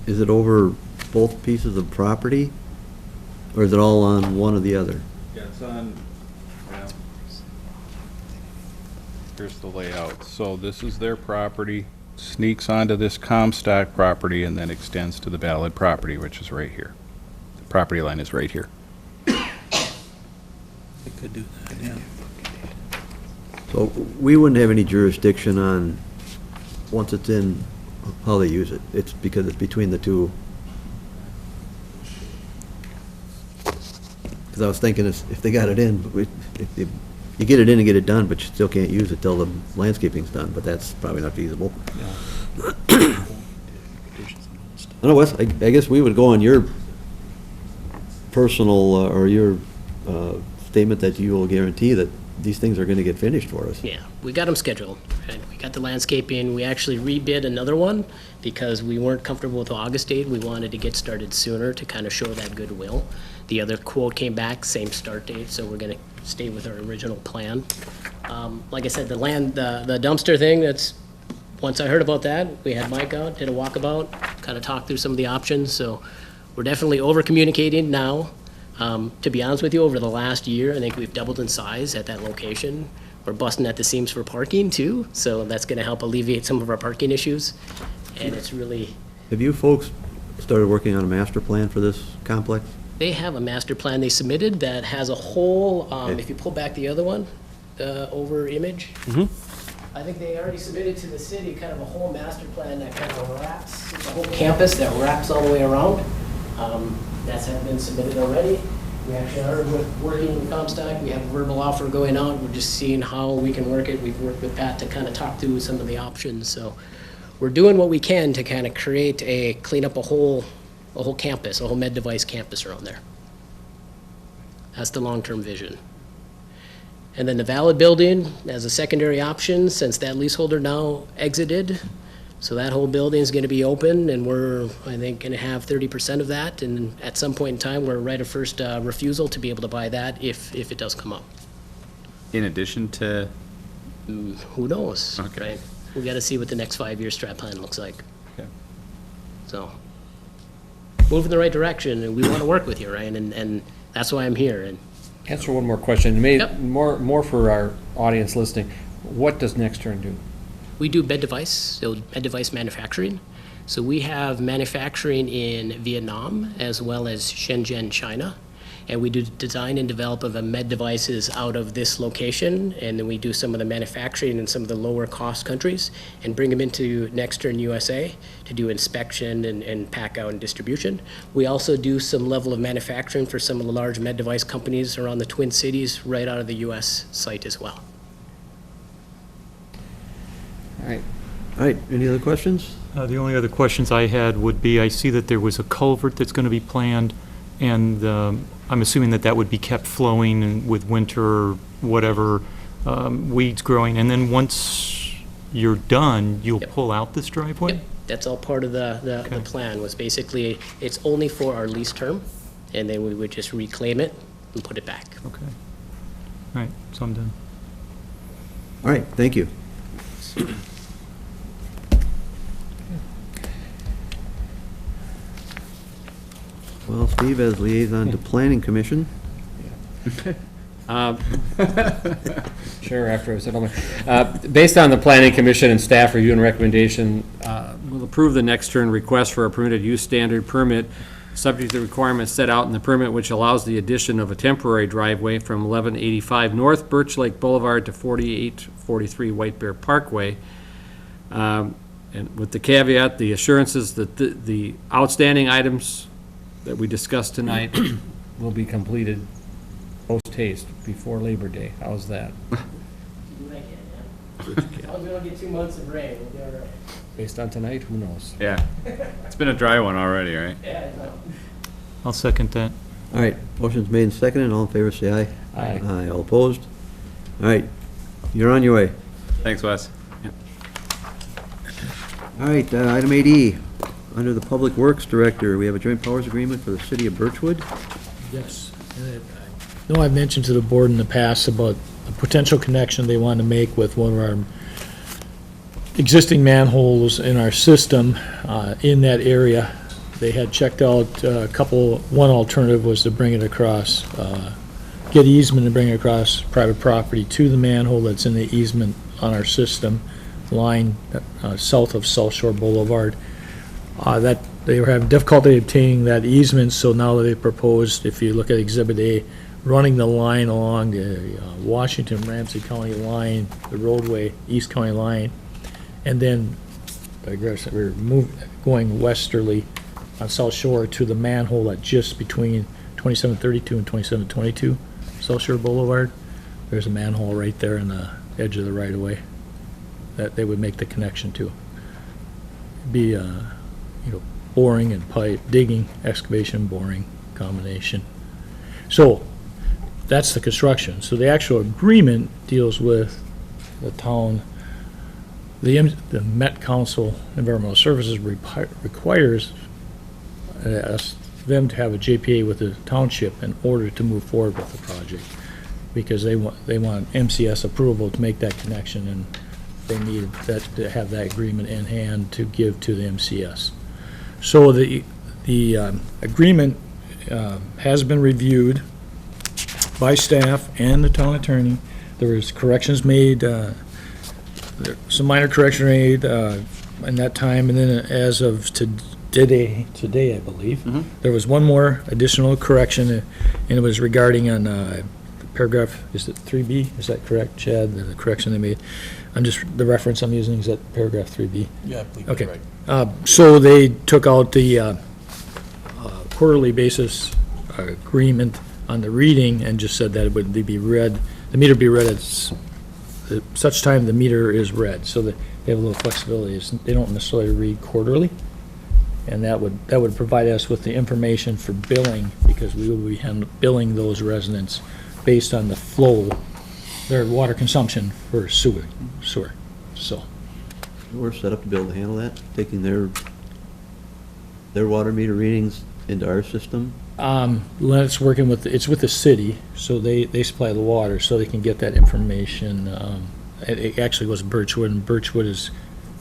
A: is it over both pieces of property? Or is it all on one or the other?
B: Yeah, it's on, well, here's the layout. So this is their property, sneaks onto this Comstock property, and then extends to the Ballard property, which is right here. The property line is right here.
E: They could do that, yeah.
A: So we wouldn't have any jurisdiction on, once it's in, how they use it. It's because it's between the two. Because I was thinking if they got it in, you get it in and get it done, but you still can't use it till the landscaping's done, but that's probably not feasible. I don't know, Wes, I guess we would go on your personal, or your statement that you will guarantee that these things are going to get finished for us.
H: Yeah, we got them scheduled. Right? We got the landscaping. We actually rebid another one because we weren't comfortable with the August date. We wanted to get started sooner to kind of show that goodwill. The other quote came back, same start date, so we're going to stay with our original plan. Like I said, the dumpster thing, that's, once I heard about that, we had Mike out, did a walkabout, kind of talked through some of the options, so we're definitely over-communicating now. To be honest with you, over the last year, I think we've doubled in size at that location. We're busting at the seams for parking too, so that's gonna help alleviate some of our parking issues. And it's really,
A: Have you folks started working on a master plan for this complex?
H: they have a master plan they submitted that has a whole, if you pull back the other one, the over image. I think they already submitted to the city kind of a whole master plan that kind of wraps, the whole campus that wraps all the way around. That's been submitted already. We actually are working with Comstock. We have a verbal offer going out. We're just seeing how we can work it. We've worked with Pat to kind of talk through some of the options. So we're doing what we can to kind of clean up a whole campus, a whole med device campus around there. That's the long-term vision. And then the Valid building as a secondary option, since that leaseholder now exited. So that whole building is going to be open, and we're, I think, going to have 30% of that. And at some point in time, we're right of first refusal to be able to buy that if it does come up.
I: In addition to,
H: Who knows?
I: Okay.
H: Right? We got to see what the next 5-year strat plan looks like.
I: Okay.
H: So, move in the right direction, and we want to work with you, Ryan, and that's why I'm here. And
C: Answer one more question,
H: Yep.
C: more for our audience listening. What does Nextern do?
H: we do med device manufacturing. So we have manufacturing in Vietnam as well as Shenzhen, China. And we do design and develop of the med devices out of this location. And then we do some of the manufacturing in some of the lower cost countries and bring them into Nextern USA to do inspection and pack out and distribution. We also do some level of manufacturing for some of the large med device companies around the Twin Cities right out of the US site as well.
C: All right.
A: All right, any other questions?
D: The only other questions I had would be, I see that there was a culvert that's going to be planned, and I'm assuming that that would be kept flowing and with winter or whatever, weeds growing, and then once you're done, you'll
H: Yep.
D: pull out this driveway?
H: Yep, that's all part of the
D: Okay.
H: plan, was basically, it's only for our lease term, and then we would just reclaim it and put it back.
D: Okay. All right, so I'm done.
A: All right, thank you. Well, Steve, as liaison to Planning Commission,
C: Sure, after I said all my, based on the planning commission and staff review and recommendation, we'll approve the next turn request for a permitted use standard permit, subject to the requirements set out in the permit, which allows the addition of a temporary driveway from 1185 North Birch Lake Boulevard to 4843 White Bear Parkway. And with the caveat, the assurances that the outstanding items that we discussed tonight will be completed post-haste, before Labor Day. How's that?
H: As long as we don't get 2 months of rain, we'll be all right.
C: Based on tonight, who knows?
I: yeah, it's been a dry one already, right?
H: Yeah, I know.
D: I'll second that.
A: all right, motion's made and seconded, all in favor, say aye.
C: Aye.
A: Aye, all opposed? All right, you're on your way.
I: Thanks, Wes.
A: All right, item 8E, under the Public Works Director, we have a joint powers agreement for the city of Birchwood.
J: Yes. I know I've mentioned to the board in the past about a potential connection they want to make with one of our existing manholes in our system in that area they had checked out a couple, one alternative was to bring it across, get easement and bring it across private property to the manhole that's in the easement on our system line, south of South Shore Boulevard. That, they were having difficulty obtaining that easement, so now they proposed, if you look at Exhibit A, running the line along the Washington-Ramsey County line, the roadway, East County line, and then we're going westerly on South Shore to the manhole that just between 2732 and 2722 South Shore Boulevard. There's a manhole right there in the edge of the right-of-way that they would make the connection to. Be, boring and pipe, digging, excavation, boring combination. So that's the construction. So the actual agreement deals with the town. The Met Council Environmental Services requires them to have a JPA with the township in order to move forward with the project, because they want MCS approval to make that connection, and they need that to have that agreement in hand to give to the MCS. So the agreement has been reviewed by staff and the town attorney. There was corrections made, some minor correction made in that time, and then as of today, I believe, there was one more additional correction, and it was regarding on paragraph, is it 3B? Is that correct, Chad? The correction they made. The reference I'm using is that paragraph 3B.
E: Yeah, I believe
J: Okay.
E: you're right.
J: So they took out the quarterly basis agreement on the reading and just said that it would be read, the meter be read at such time the meter is read, so that they have a little flexibility. They don't necessarily read quarterly, and that would provide us with the information for billing, because we will be billing those residents based on the flow, their water consumption for sewer. So.
A: We're set up to be able to handle that, taking their water meter readings into our system.
J: It's working with, it's with the city, so they supply the water, so they can get that information. It actually was Birchwood, and Birchwood is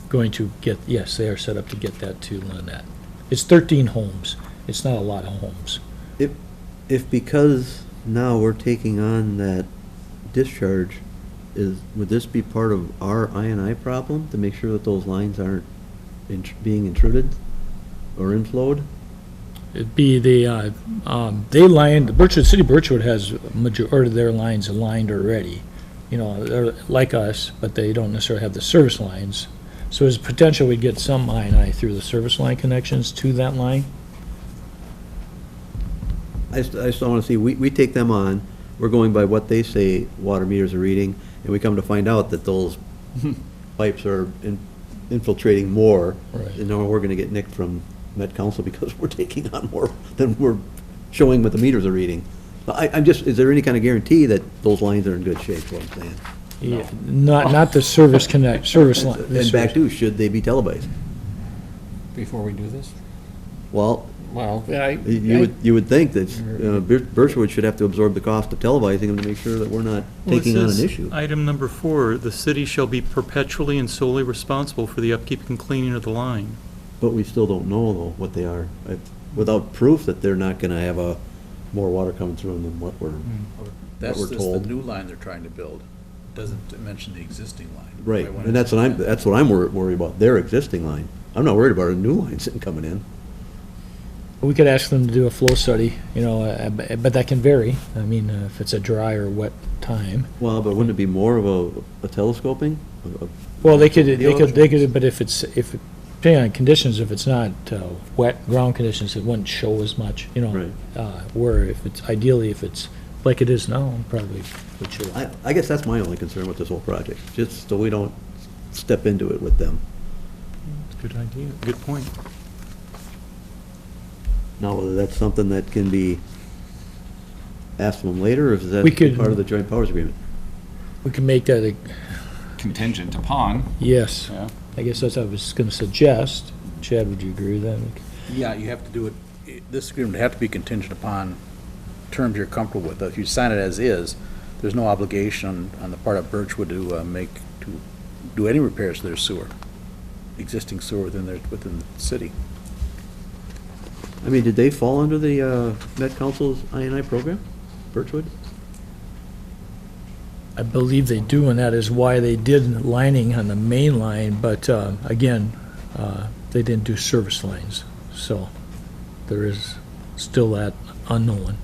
J: going to get, yes, they are set up to get that to Lynette. It's 13 homes. It's not a lot of homes.
A: If because now we're taking on that discharge, would this be part of our I&I problem, to make sure that those lines aren't being intruded or inflowed?
J: It'd be the, they lined, City of Birchwood has a majority of their lines aligned already. They're like us, but they don't necessarily have the service lines. So there's potential we'd get some I&I through the service line connections to that line.
A: I still want to see, we take them on, we're going by what they say water meters are reading, and we come to find out that those pipes are infiltrating more,
J: Right.
A: and now we're going to get nicked from Met Council because we're taking on more than we're showing what the meters are reading. Is there any kind of guarantee that those lines are in good shape, is what I'm saying?
J: Yeah, not the service line.
A: And back to, should they be televised?
C: Before we do this?
A: Well,
C: Well,
A: you would think that Birchwood should have to absorb the cost of televising them to make sure that we're not taking on an issue.
D: Item number 4, the city shall be perpetually and solely responsible for the upkeep and cleaning of the line.
A: But we still don't know, though, what they are, without proof that they're not gonna have more water coming through them than what we're
E: That's
A: we're
E: just the
A: told.
E: new line they're trying to build. Doesn't mention the existing line.
A: Right,
E: Right, when
A: and that's what I'm worried about, their existing line. I'm not worried about a new line sitting coming in.
J: We could ask them to do a flow study, but that can vary. I mean, if it's a dry or wet time.
A: Well, but wouldn't it be more of a telescoping?
J: Well, they could, but depending on conditions, if it's not wet ground conditions, it wouldn't show as much,
A: Right.
J: Where if it's, ideally, if it's like it is now, probably would show.
A: I guess that's my only concern with this whole project, just so we don't step into it with them.
D: Good idea, good point.
A: Now, whether that's something that can be asked of them later, or is that
J: We could-
A: part of the joint powers agreement?
J: We can make that,
B: Contingent upon,
J: yes,
B: yeah.
J: I guess that's what I was gonna suggest. Chad, would you agree with that?
E: Yeah, you have to do it, this agreement would have to be contingent upon terms you're comfortable with. If you sign it as is, there's no obligation on the part of Birchwood to do any repairs to their sewer, existing sewer within the city.
A: I mean, did they fall under the Met Council's I&I program, Birchwood?
J: I believe they do, and that is why they did lining on the main line, but again, they didn't do service lines. So there is still that unknown.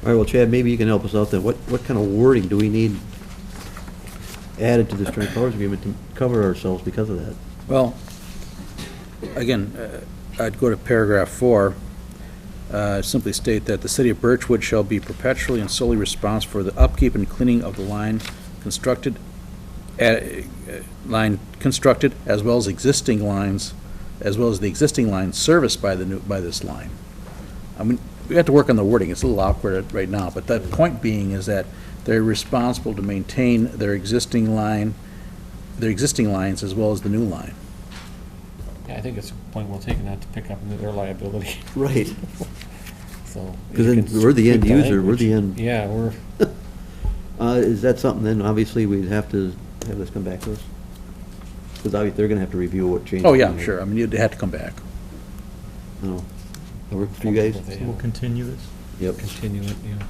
A: All right, well, Chad, maybe you can help us out then. What kind of wording do we need added to this joint powers agreement to cover ourselves because of that?
E: Well, again, I'd go to paragraph 4. Simply state that the city of Birchwood shall be perpetually and solely responsible for the upkeep and cleaning of the line constructed, as well as existing lines, as well as the existing lines serviced by this line. I mean, we have to work on the wording. It's a little awkward right now, but the point being is that they're responsible to maintain their existing lines as well as the new line.
C: Yeah, I think it's a point well taken not to pick up into their liability,
A: Right.
C: so.
A: Because then
C: you can
A: we're the end
C: tweak
A: user, we're
C: language.
A: the end.
C: Yeah, we're,
A: Is that something then, obviously, we'd have to have this come back to us? Because obviously, they're gonna have to review what changes.
E: Oh,
A: we
E: yeah,
A: made.
E: sure. I mean, you'd have to come back.
A: No. That work for you guys?
D: We'll continue this.
A: Yep.
C: continue it, yeah.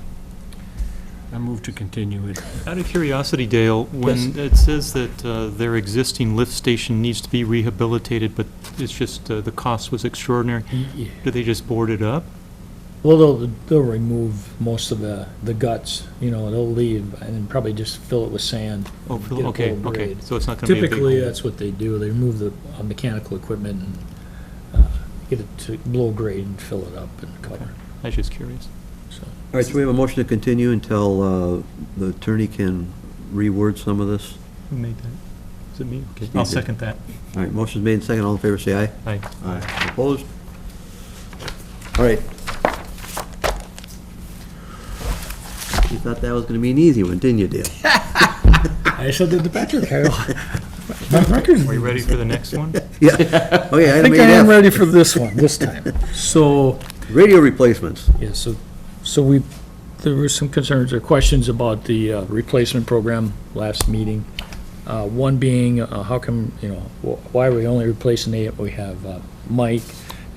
C: I move to continue it.
D: Out of curiosity, Dale, when it says that their existing lift station needs to be rehabilitated, but it's just the cost was extraordinary, do they just board it up?
J: Well, they'll remove most of the guts, they'll leave and then probably just fill it with sand.
D: Oh,
J: Get a
D: okay,
J: little
D: okay,
J: grade.
D: so it's not going to be a big...
J: Typically, that's what they do. They remove the mechanical equipment and get it to low grade and fill it up and cover.
D: I was just curious.
J: So,
A: All right, so we have a motion to continue until the attorney can reword some of this.
D: Who made that? Is it me? Okay,
A: You
D: I'll
A: did.
D: second that.
A: All right, motion's made and second. All in favor, say aye.
D: Aye.
A: Aye. Opposed? All right. You thought that was gonna be an easy one, didn't you, Dale?
J: I said that the Patrick, Carol. My record.
D: Are you ready for the next one?
A: Yeah. Okay,
J: I
A: item
J: think I am
A: 8F,
J: ready for this one, this time. So,
A: radio replacements.
J: yeah, so there were some concerns or questions about the replacement program last meeting. One being, how come, why are we only replacing 8? We have Mike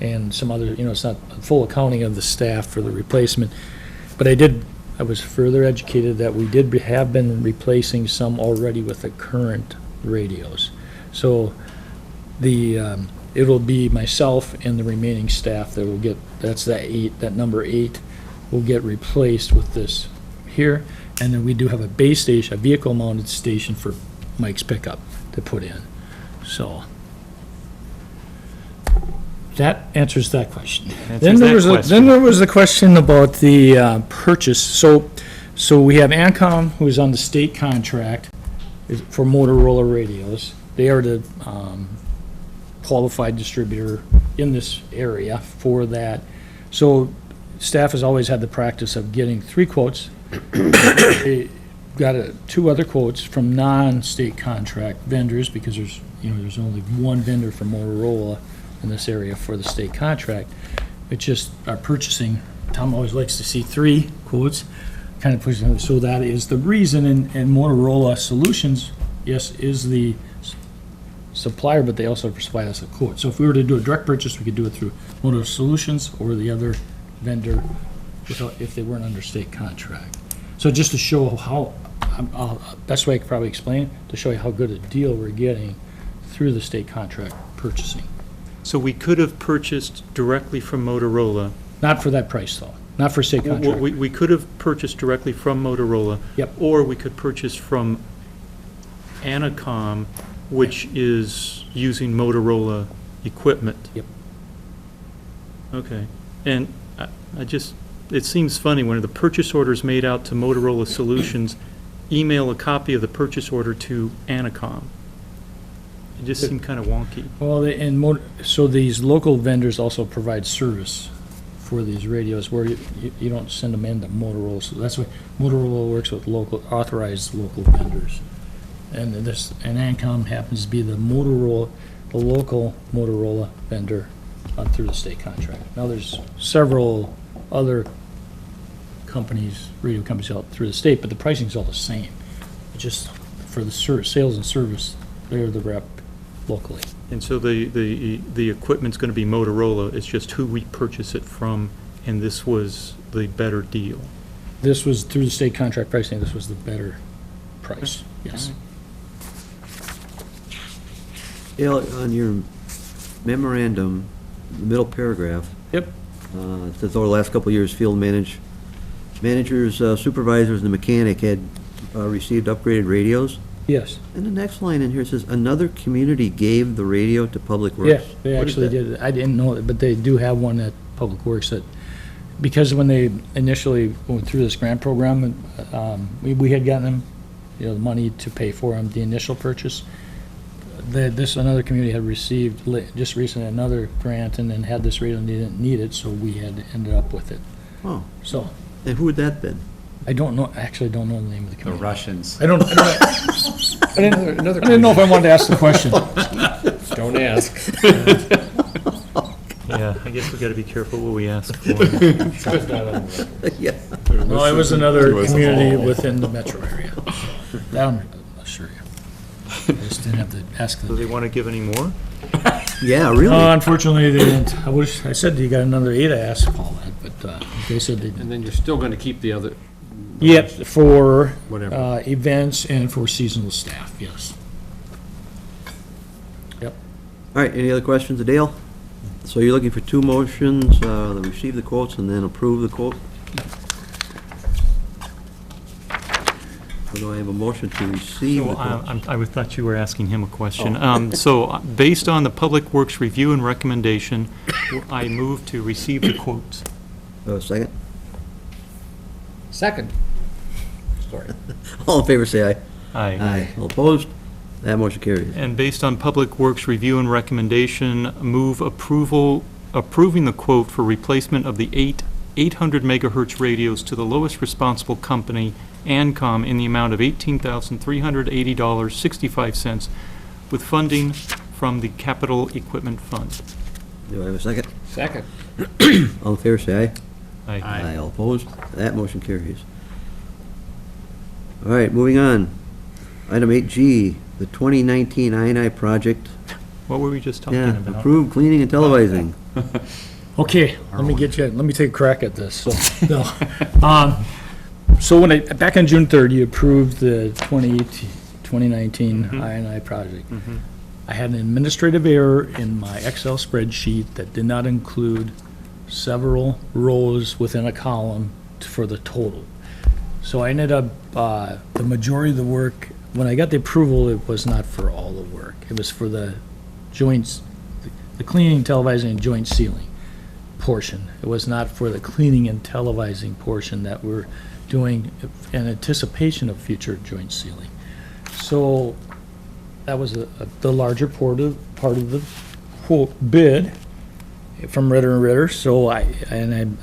J: and some other, it's not full accounting of the staff for the replacement. But I was further educated that we have been replacing some already with the current radios. So it'll be myself and the remaining staff that will get, that number 8 will get replaced with this here. And then we do have a base station, a vehicle mounted station for Mike's pickup to put in. So that answers that question. Then there was a question about the purchase. So we have ANCOM, who is on the state contract for Motorola radios. They are the qualified distributor in this area for that. So staff has always had the practice of getting 3 quotes. They got 2 other quotes from non-state contract vendors, because there's only one vendor for Motorola in this area for the state contract. It's just our purchasing, Tom always likes to see 3 quotes, kind of pushing, so that is the reason, and Motorola Solutions, yes, is the supplier, but they also provide us a quote. So if we were to do a direct purchase, we could do it through Motorola Solutions or the other vendor if they weren't under state contract. So just to show how, best way I could probably explain it, to show you how good a deal we're getting through the state contract purchasing.
D: So we could have purchased directly from Motorola.
J: Not for that price, though. Not for state contract.
D: We could have purchased directly from Motorola.
J: Yep.
D: Or we could purchase from Anacom, which is using Motorola equipment.
J: Yep.
D: Okay. And it seems funny when the purchase order is made out to Motorola Solutions, email a copy of the purchase order to Anacom. It just seemed kind of wonky.
J: Well, so these local vendors also provide service for these radios where you don't send them into Motorola. So that's why Motorola works with authorized local vendors. And ANCOM happens to be the local Motorola vendor through the state contract. Now, there's several other radio companies out through the state, but the pricing's all the same. It's just for the sales and service, they're the rep locally.
D: And so the equipment's going to be Motorola, it's just who we purchase it from, and this was the better deal.
J: This was through the state contract pricing, this was the better price, yes.
A: Dale, on your memorandum, the middle paragraph,
J: Yep.
A: it says over the last couple of years, field managers, supervisors, and the mechanic had received upgraded radios.
J: Yes.
A: And the next line in here says, another community gave the radio to Public Works.
J: Yeah, they
A: What is
J: actually
A: that?
J: did. I didn't know it, but they do have one at Public Works that, because when they initially went through this grant program, we had gotten them, the money to pay for them, the initial purchase. Another community had received just recently another grant and then had this radio and they didn't need it, so we had ended up with it.
A: Oh,
J: So,
A: and who would that been?
J: I don't know, actually don't know the name of the
I: The
J: community.
I: Russians.
J: I didn't know if I wanted to ask the question.
C: Don't ask.
D: Yeah, I guess we got to be careful what we ask for.
A: Yeah.
J: No, it was another community within the metro area. That I'm sure you. I just didn't have to ask
D: Do they
J: them.
D: want to give any more?
A: Yeah, really?
J: Unfortunately, they didn't. I said you got another 8, I asked Paul that, but they said they
C: And
J: didn't.
C: then you're still going to keep the other,
J: Yep, for
C: whatever.
J: events and for seasonal staff, yes. Yep.
A: All right, any other questions of Dale? So you're looking for two motions, that receive the quotes and then approve the quote? So do I have a motion to receive
D: So
A: the quotes?
D: I thought you were asking him a question. So based on the Public Works review and recommendation, I move to receive the quotes.
A: Second?
C: Second. Sorry.
A: All in favor, say aye.
D: Aye.
A: All opposed? That motion carries.
D: And based on Public Works review and recommendation, move approving the quote for replacement of the 800 megahertz radios to the lowest responsible company, ANCOM, in the amount of $18,380.65 with funding from the Capital Equipment Fund.
A: Do I have a second?
C: Second.
A: All in favor, say aye.
D: Aye.
A: All opposed? That motion carries. All right, moving on. Item 8G, the 2019 I&I project.
D: What were we just talking
A: Yeah,
D: about?
A: approved cleaning and televising.
J: Okay, let me take a crack at this. So, so back on June 3rd, you approved the 2019 I&I project. I had an administrative error in my Excel spreadsheet that did not include several rows within a column for the total. So I ended up, the majority of the work, when I got the approval, it was not for all the work. It was for the joints, the cleaning, televising, and joint sealing portion. It was not for the cleaning and televising portion that we're doing in anticipation of future joint sealing. So that was the larger part of the quote bid from Ritter and Ritter. So I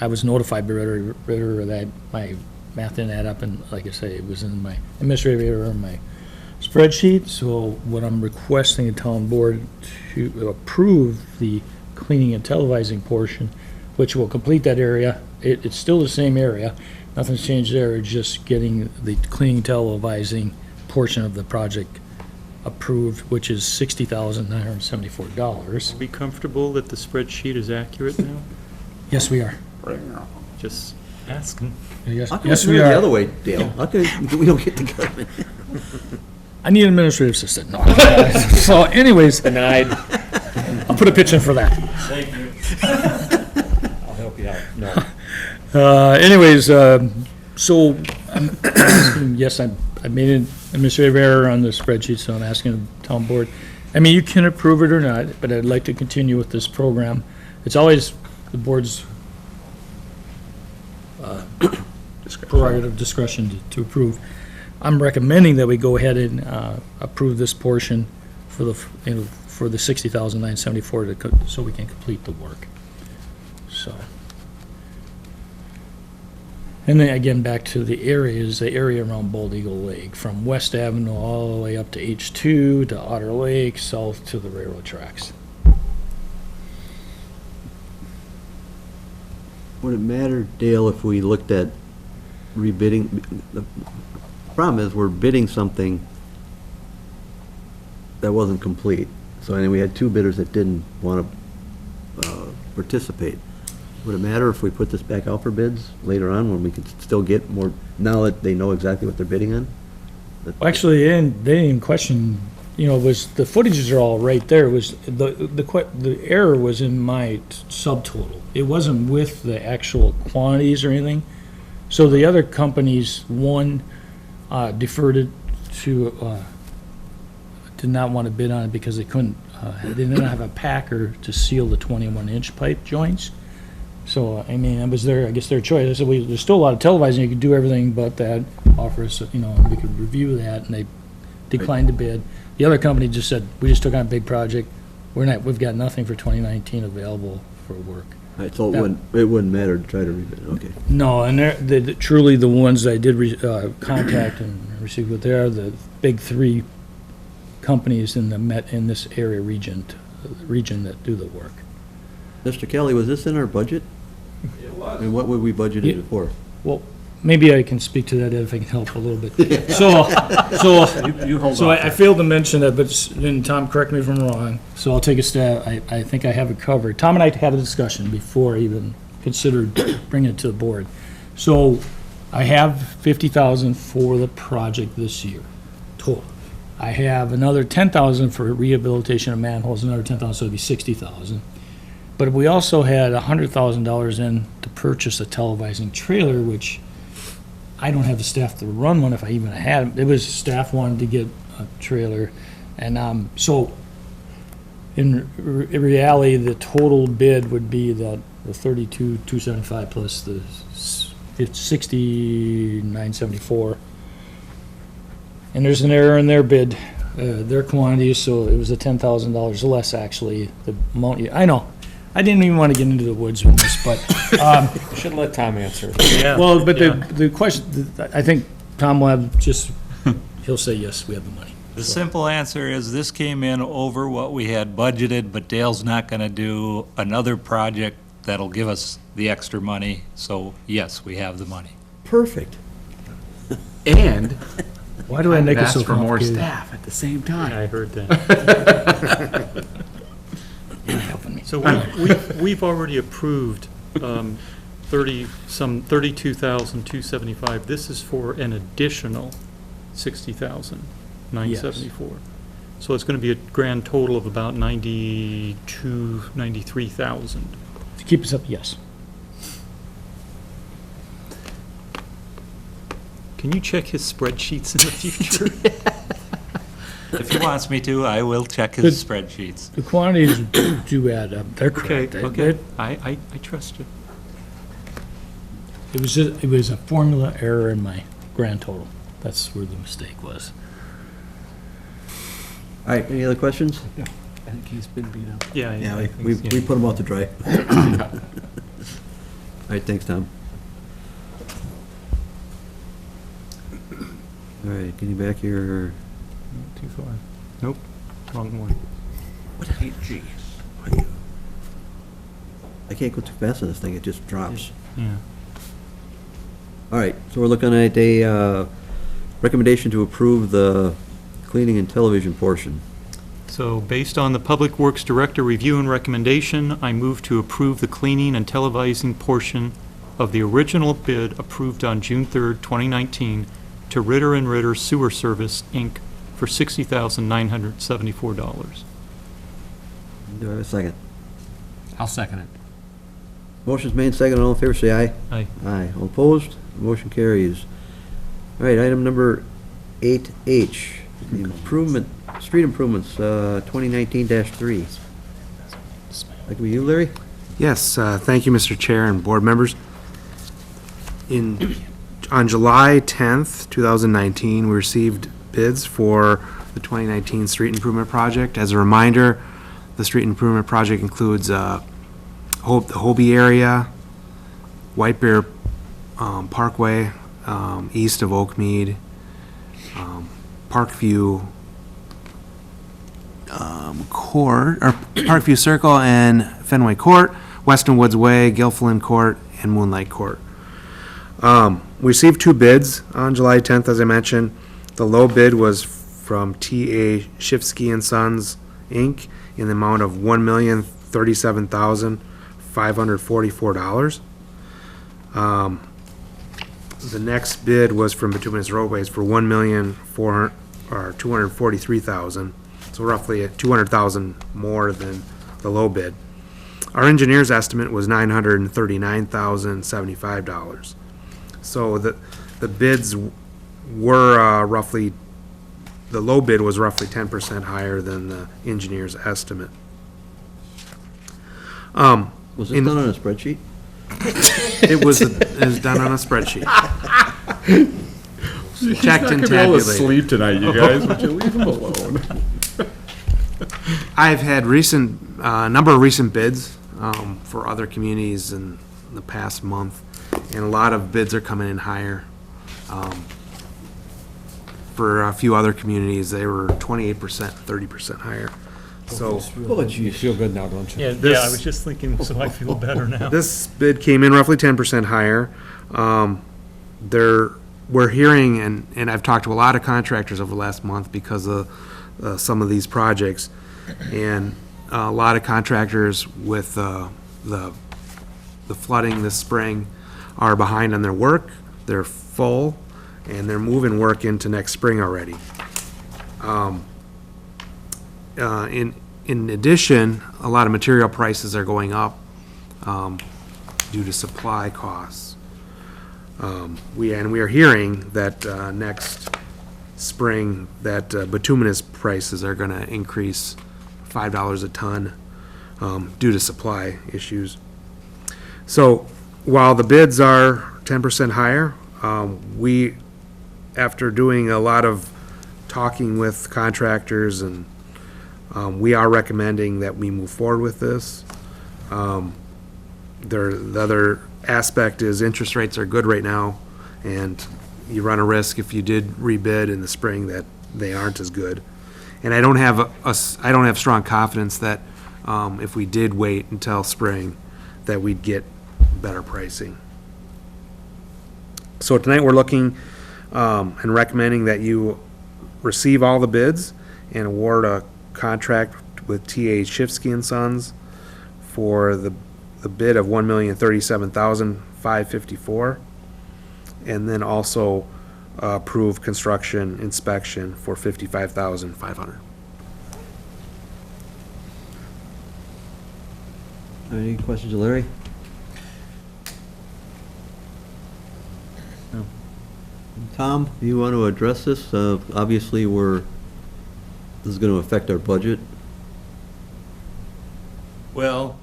J: was notified by Ritter that my math didn't add up, and like I say, it was in my administrative error in my spreadsheet. So what I'm requesting the town board to approve the cleaning and televising portion, which will complete that area. It's still the same area. Nothing's changed there. It's just getting the cleaning televising portion of the project approved, which is $60,974.
D: Are we comfortable that the spreadsheet is accurate now?
J: Yes, we are.
D: Just asking.
J: Yes,
A: How come
J: yes,
A: it's
J: we
A: the
J: are.
A: other way, Dale? How come we don't get together?
J: I need an administrative assistant. No. So anyways. Denied. I'll put a pitch in for that.
C: Thank you. I'll help you out. No.
J: Anyways, so, yes, I made an administrative error on the spreadsheet, so I'm asking the town board. I mean, you can approve it or not, but I'd like to continue with this program. It's always the board's prerogative discretion to approve. I'm recommending that we go ahead and approve this portion for the, for the $60,974 so we can complete the work. So. And then again, back to the areas, the area around Bald Eagle Lake, from West Avenue all the way up to H2, to Otter Lake, south to the railroad tracks.
A: Would it matter, Dale, if we looked at rebidding? The problem is, we're bidding something that wasn't complete. So, and we had two bidders that didn't want to participate. Would it matter if we put this back out for bids later on when we could still get more, now that they know exactly what they're bidding on?
J: Well, actually, they didn't even question, was, the footages are all right there. It was, the error was in my subtotal. It wasn't with the actual quantities or anything. So the other companies, one deferred it to, did not want to bid on it because they couldn't, they didn't have a packer to seal the 21-inch pipe joints. So, I mean, it was I guess their choice. I said, well, there's still a lot of televising, you could do everything but that, offer us, we could review that, and they declined to bid. The other company just said, we just took on a big project, we've got nothing for 2019 available for work.
A: All right, so it wouldn't matter to try to rebid, okay.
J: No, and they're truly the ones I did contact and receive with, they are the big three companies in this area region that do the work.
A: Mr. Kelly, was this in our budget? It was. And what would we budget it for?
J: Well, maybe I can speak to that if I can help a little bit. So I failed to mention that, but then Tom, correct me if I'm wrong, so I'll take a stab. I think I have it covered. Tom and I had a discussion before I even considered bringing it to the board. So I have 50,000 for the project this year, total. I have another 10,000 for rehabilitation of manholes, another 10,000, so it'd be 60,000. But we also had $100,000 in to purchase a televising trailer, which I don't have the staff to run one if I even had. It was staff wanted to get a trailer. And so in reality, the total bid would be the 32,275 plus the 69,74. And there's an error in their bid, their quantities, so it was a $10,000 less actually. The amount, I know. I didn't even want to get into the woods with this, but,
C: Should let Tom answer.
J: well, but the question, I think Tom will have he'll say, yes, we have the money.
K: The simple answer is this came in over what we had budgeted, but Dale's not going to do another project that'll give us the extra money, so yes, we have the money.
A: Perfect.
I: And
J: Why do I make it so
I: ask for more
J: complicated?
I: staff at the same time.
C: I heard that.
D: So we've already approved 32,275. This is for an additional 60,974. So it's going to be a grand total of about 93,000.
J: To keep us up, yes.
D: Can you check his spreadsheets in the future?
K: If he wants me to, I will check his spreadsheets.
J: The quantities do add up. They're correct.
D: Okay. I trust you.
J: It was a formula error in my grand total. That's where the mistake was.
A: All right, any other questions?
C: I think he's been beat up.
D: Yeah.
A: Yeah, we put them out to dry. All right, thanks, Tom. All right, getting back here.
D: Too far. Nope, wrong one.
A: I can't go too fast on this thing, it just drops.
D: Yeah.
A: All right, so we're looking at a recommendation to approve the cleaning and television portion.
D: So based on the Public Works Director review and recommendation, I move to approve the cleaning and televising portion of the original bid approved on June 3rd, 2019 to Ritter and Ritter Sewer Service, Inc. for $60,974.
A: Do I have a second?
C: I'll second it.
A: Motion's made, second, all in favor, say aye.
D: Aye.
A: Aye, all opposed, motion carries. All right, item number 8H, the street improvements, 2019-3. That could be you, Larry?
L: Yes, thank you, Mr. Chair and board members. On July 10th, 2019, we received bids for the 2019 street improvement project. As a reminder, the street improvement project includes the Hobie area, White Bear Parkway, east of Oakmead, Parkview Court, or Parkview Circle and Fenway Court, Weston Woods Way, Gilfillan Court, and Moonlight Court. We received two bids on July 10th, as I mentioned. The low bid was from T.A. Shifsky and Sons Inc., in the amount of $1,037,544. The next bid was from Bituminous Roadways for $243,000, so roughly $200,000 more than the low bid. Our engineer's estimate was $939,075. So the bids were roughly, the low bid was roughly 10% higher than the engineer's estimate.
A: Was this done on a spreadsheet?
L: It was done on a spreadsheet. Checked and tabulated.
B: sleep tonight, you guys. Would you leave him alone?
L: I've had number of recent bids for other communities in the past month, and a lot of bids are coming in higher. For a few other communities, they were 28%, 30% higher. So
C: You feel good now, don't you?
D: Yeah, I was just thinking, so I feel better now.
L: this bid came in roughly 10% higher. We're hearing, and I've talked to a lot of contractors over the last month because of some of these projects, and a lot of contractors with the flooding this spring are behind on their work. They're full, and they're moving work into next spring already. In addition, a lot of material prices are going up due to supply costs. We are hearing that next spring, that bituminous prices are going to increase $5 a ton due to supply issues. So while the bids are 10% higher, we, after doing a lot of talking with contractors, and we are recommending that we move forward with this. The other aspect is interest rates are good right now, and you run a risk if you did rebid in the spring that they aren't as good. And I don't have strong confidence that if we did wait until spring, that we'd get better pricing. So tonight, we're looking and recommending that you receive all the bids and award a contract with T.A. Shifsky and Sons for the bid of $1,037,554, and then also approve construction inspection for $55,500.
A: Any questions, Larry? No. Tom, you want to address this? Obviously, this is going to affect our budget.
K: Well,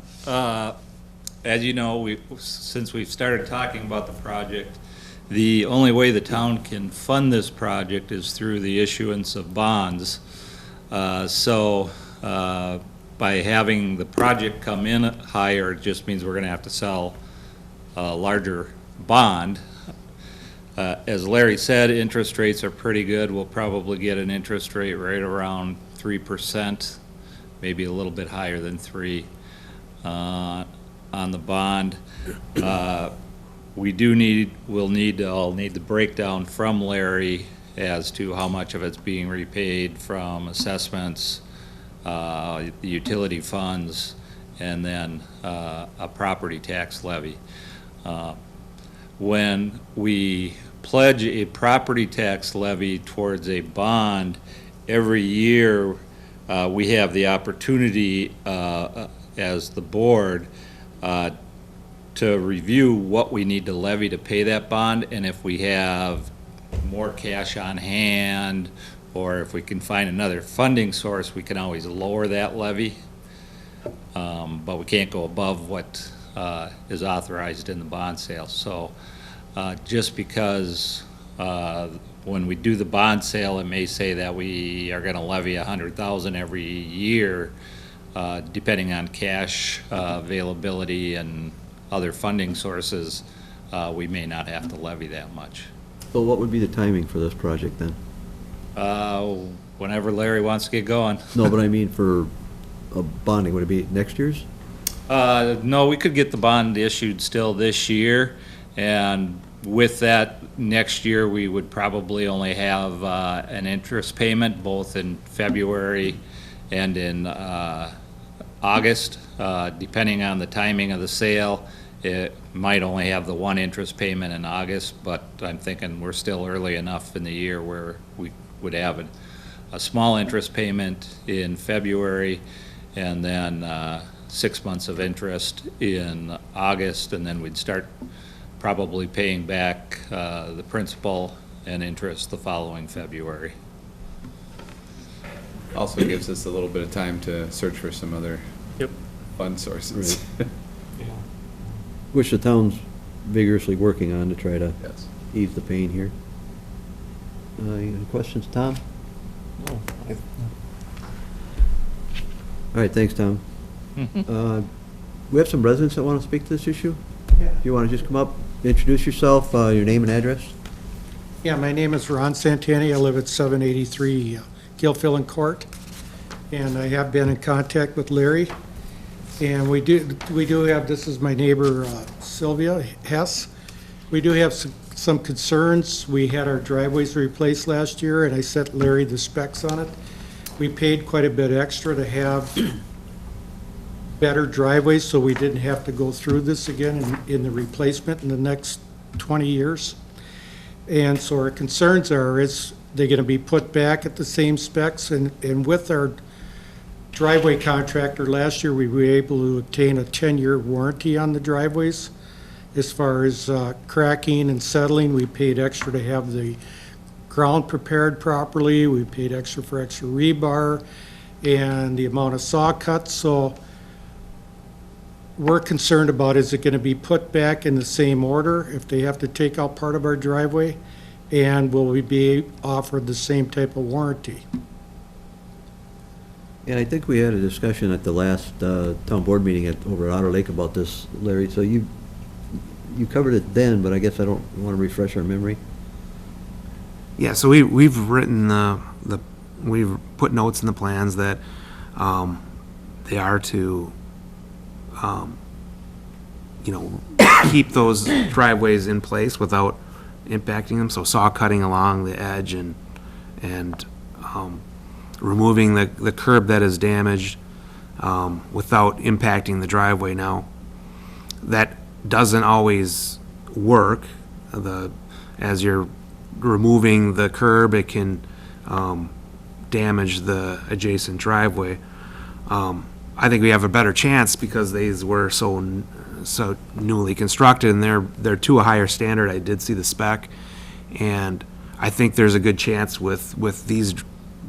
K: as you know, since we've started talking about the project, the only way the town can fund this project is through the issuance of bonds. So by having the project come in higher, it just means we're going to have to sell a larger bond. As Larry said, interest rates are pretty good. We'll probably get an interest rate right around 3%, maybe a little bit higher than 3% on the bond. We'll need the breakdown from Larry as to how much of it's being repaid from assessments, the utility funds, and then a property tax levy. When we pledge a property tax levy towards a bond, every year we have the opportunity as the board to review what we need to levy to pay that bond, and if we have more cash on hand, or if we can find another funding source, we can always lower that levy. But we can't go above what is authorized in the bond sale. So just because when we do the bond sale, it may say that we are gonna levy $100,000 every year, depending on cash availability and other funding sources, we may not have to levy that much.
A: So what would be the timing for this project then?
K: Whenever Larry wants to get going.
A: No, but I mean for bonding, would it be next year's?
K: No, we could get the bond issued still this year, and with that, next year, we would probably only have an interest payment both in February And in August, depending on the timing of the sale, it might only have the one interest payment in August, but I'm thinking we're still early enough in the year where we would have a small interest payment in February, and then 6 months of interest in August, and then we'd start probably paying back the principal and interest the following February.
M: Also gives us a little bit of time to search for some other fund sources.
A: Which the town's vigorously working on to try to
M: Yes.
A: ease the pain here. Any questions, Tom?
C: No,
A: All right, thanks, Tom. We have some residents that want to speak to this issue. If you want to just come up, introduce yourself, your name and address.
N: Yeah, my name is Ron Santani. I live at 783 Gilfillan Court, and I have been in contact with Larry. And we do have, this is my neighbor Sylvia Hess. We do have some concerns. We had our driveways replaced last year, and I sent Larry the specs on it. We paid quite a bit extra to have better driveways, so we didn't have to go through this again in the replacement in the next 20 years. And so our concerns are, is they going to be put back at the same specs? And with our driveway contractor, last year we were able to obtain a 10-year warranty on the driveways. As far as cracking and settling, we paid extra to have the ground prepared properly. We paid extra for extra rebar and the amount of saw cuts. So we're concerned about, is it going to be put back in the same order if they have to take out part of our driveway? And will we be offered the same type of warranty?
A: And I think we had a discussion at the last town board meeting over at Otter Lake about this, Larry. So you covered it then, but I guess I don't want to refresh our memory.
L: Yeah, so we've written we've put notes in the plans that they are to keep those driveways in place without impacting them. So saw cutting along the edge and removing the curb that is damaged without impacting the driveway. Now, that doesn't always work. As you're removing the curb, it can damage the adjacent driveway. I think we have a better chance because these were so newly constructed, and they're to a higher standard. I did see the spec, and I think there's a good chance with these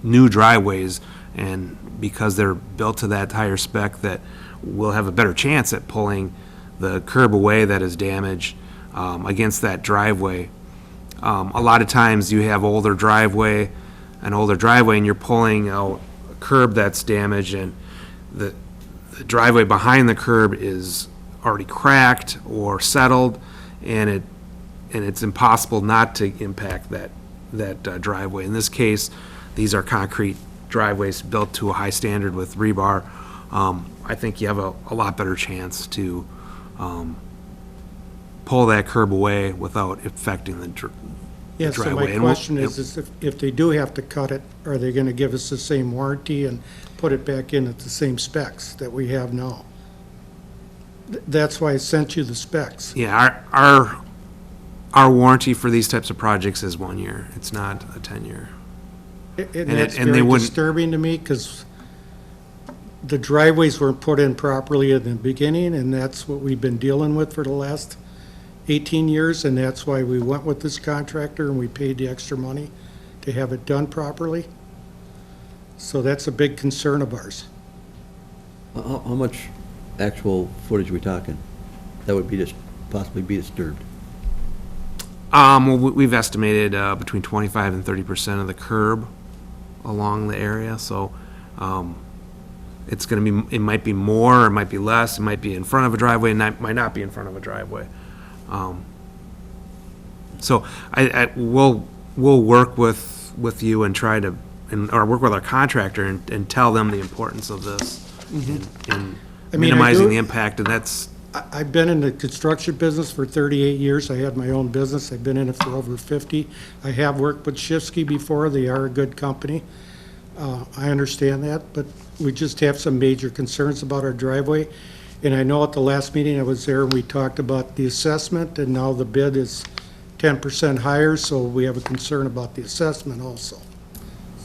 L: new driveways, and because they're built to that higher spec, that we'll have a better chance at pulling the curb away that is damaged against that driveway. A lot of times you have an older driveway, and you're pulling out a curb that's damaged, and the driveway behind the curb is already cracked or settled, and it's impossible not to impact that driveway. In this case, these are concrete driveways built to a high standard with rebar. I think you have a lot better chance to pull that curb away without affecting the driveway.
N: Yeah, so my question is if they do have to cut it, are they going to give us the same warranty and put it back in at the same specs that we have now? That's why I sent you the specs.
L: Yeah, our warranty for these types of projects is 1 year. It's not a 10-year.
N: And that's very disturbing to me, because the driveways weren't put in properly in the beginning, and that's what we've been dealing with for the last 18 years, and that's why we went with this contractor and we paid the extra money to have it done properly. So that's a big concern of ours.
A: How much actual footage are we talking that would possibly be disturbed?
L: Well, we've estimated between 25 and 30% of the curb along the area, so it's going to be, it might be more, it might be less, it might be in front of a driveway, and it might not be in front of a driveway. So we'll work with you and try to, or work with our contractor and tell them the importance of this and minimizing the impact, and that's.
N: I've been in the construction business for 38 years. I had my own business. I've been in it for over 50. I have worked with Shifsky before. They are a good company. I understand that, but we just have some major concerns about our driveway. And I know at the last meeting I was there, we talked about the assessment, and now the bid is 10% higher, so we have a concern about the assessment also.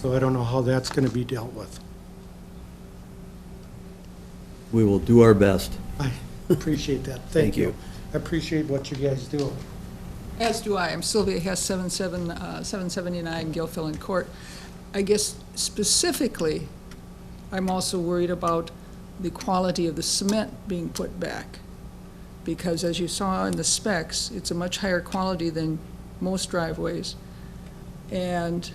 N: So I don't know how that's going to be dealt with.
A: We will do our best.
N: I appreciate that. Thank you. I appreciate what you guys do.
O: As do I. I'm Sylvia Hess, 779 Gilfillan Court. I guess specifically, I'm also worried about the quality of the cement being put back. Because as you saw in the specs, it's a much higher quality than most driveways. And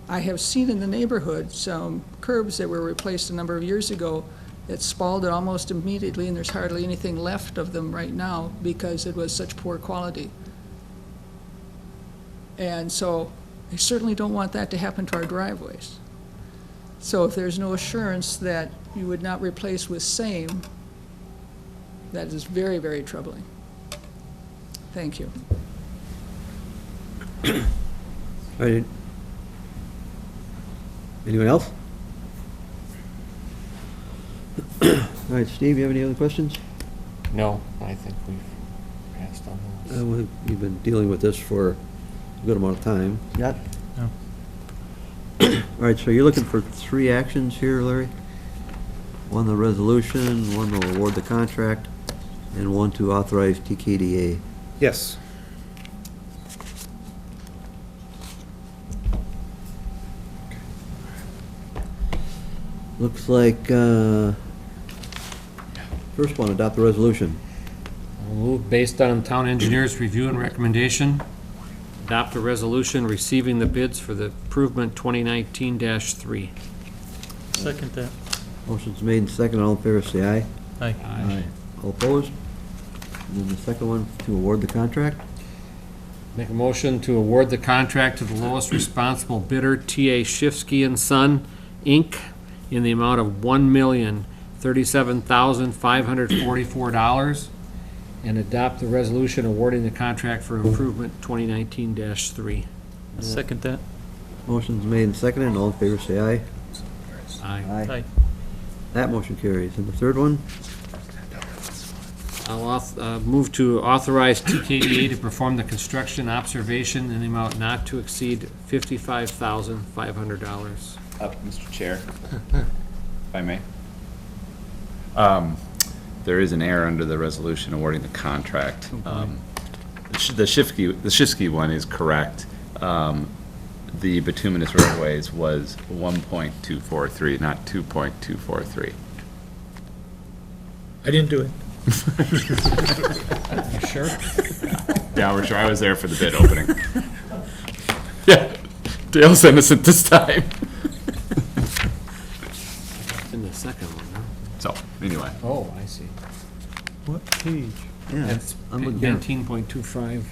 O: I have seen in the neighborhood some curbs that were replaced a number of years ago that spalled almost immediately, and there's hardly anything left of them right now because it was such poor quality. And so I certainly don't want that to happen to our driveways. So if there's no assurance that you would not replace with same, that is very, very troubling. Thank you.
A: All right. Anyone else? All right, Steve, you have any other questions?
C: No, I think we've passed on those.
A: We've been dealing with this for a good amount of time. Scott?
D: No.
A: All right, so you're looking for 3 actions here, Larry? 1, the resolution, 1 to award the contract, and 1 to authorize TKDA.
L: Yes.
A: Looks like, first one, adopt the resolution.
C: I'll move based on town engineer's review and recommendation, adopt a resolution receiving the bids for the improvement 2019-3.
J: Second that.
A: Motion's made and seconded. All in favor, say aye.
J: Aye.
A: Aye. All opposed? And then the second one, to award the contract.
C: Make a motion to award the contract to the lowest responsible bidder, T.A. Shifsky and Son, Inc., in the amount of $1,037,544, and adopt the resolution awarding the contract for improvement 2019-3.
J: Second that.
A: Motion's made and seconded. And all in favor, say aye.
C: Aye.
J: Aye.
A: That motion carries. And the third one?
C: I'll move to authorize TKDA to perform the construction observation in the amount not to exceed $55,500.
M: Mr. Chair, if I may. There is an error under the resolution awarding the contract. The Shifsky one is correct. The bituminous roadways was 1.243, not 2.243.
J: I didn't do it.
C: You sure?
M: Yeah, we're sure. I was there for the bid opening. Yeah, Dale's innocent this time.
C: In the second one, huh?
M: So, anyway.
C: Oh, I see.
J: What page?
A: Yeah,
C: That's
A: I'm looking here.
C: 19.25.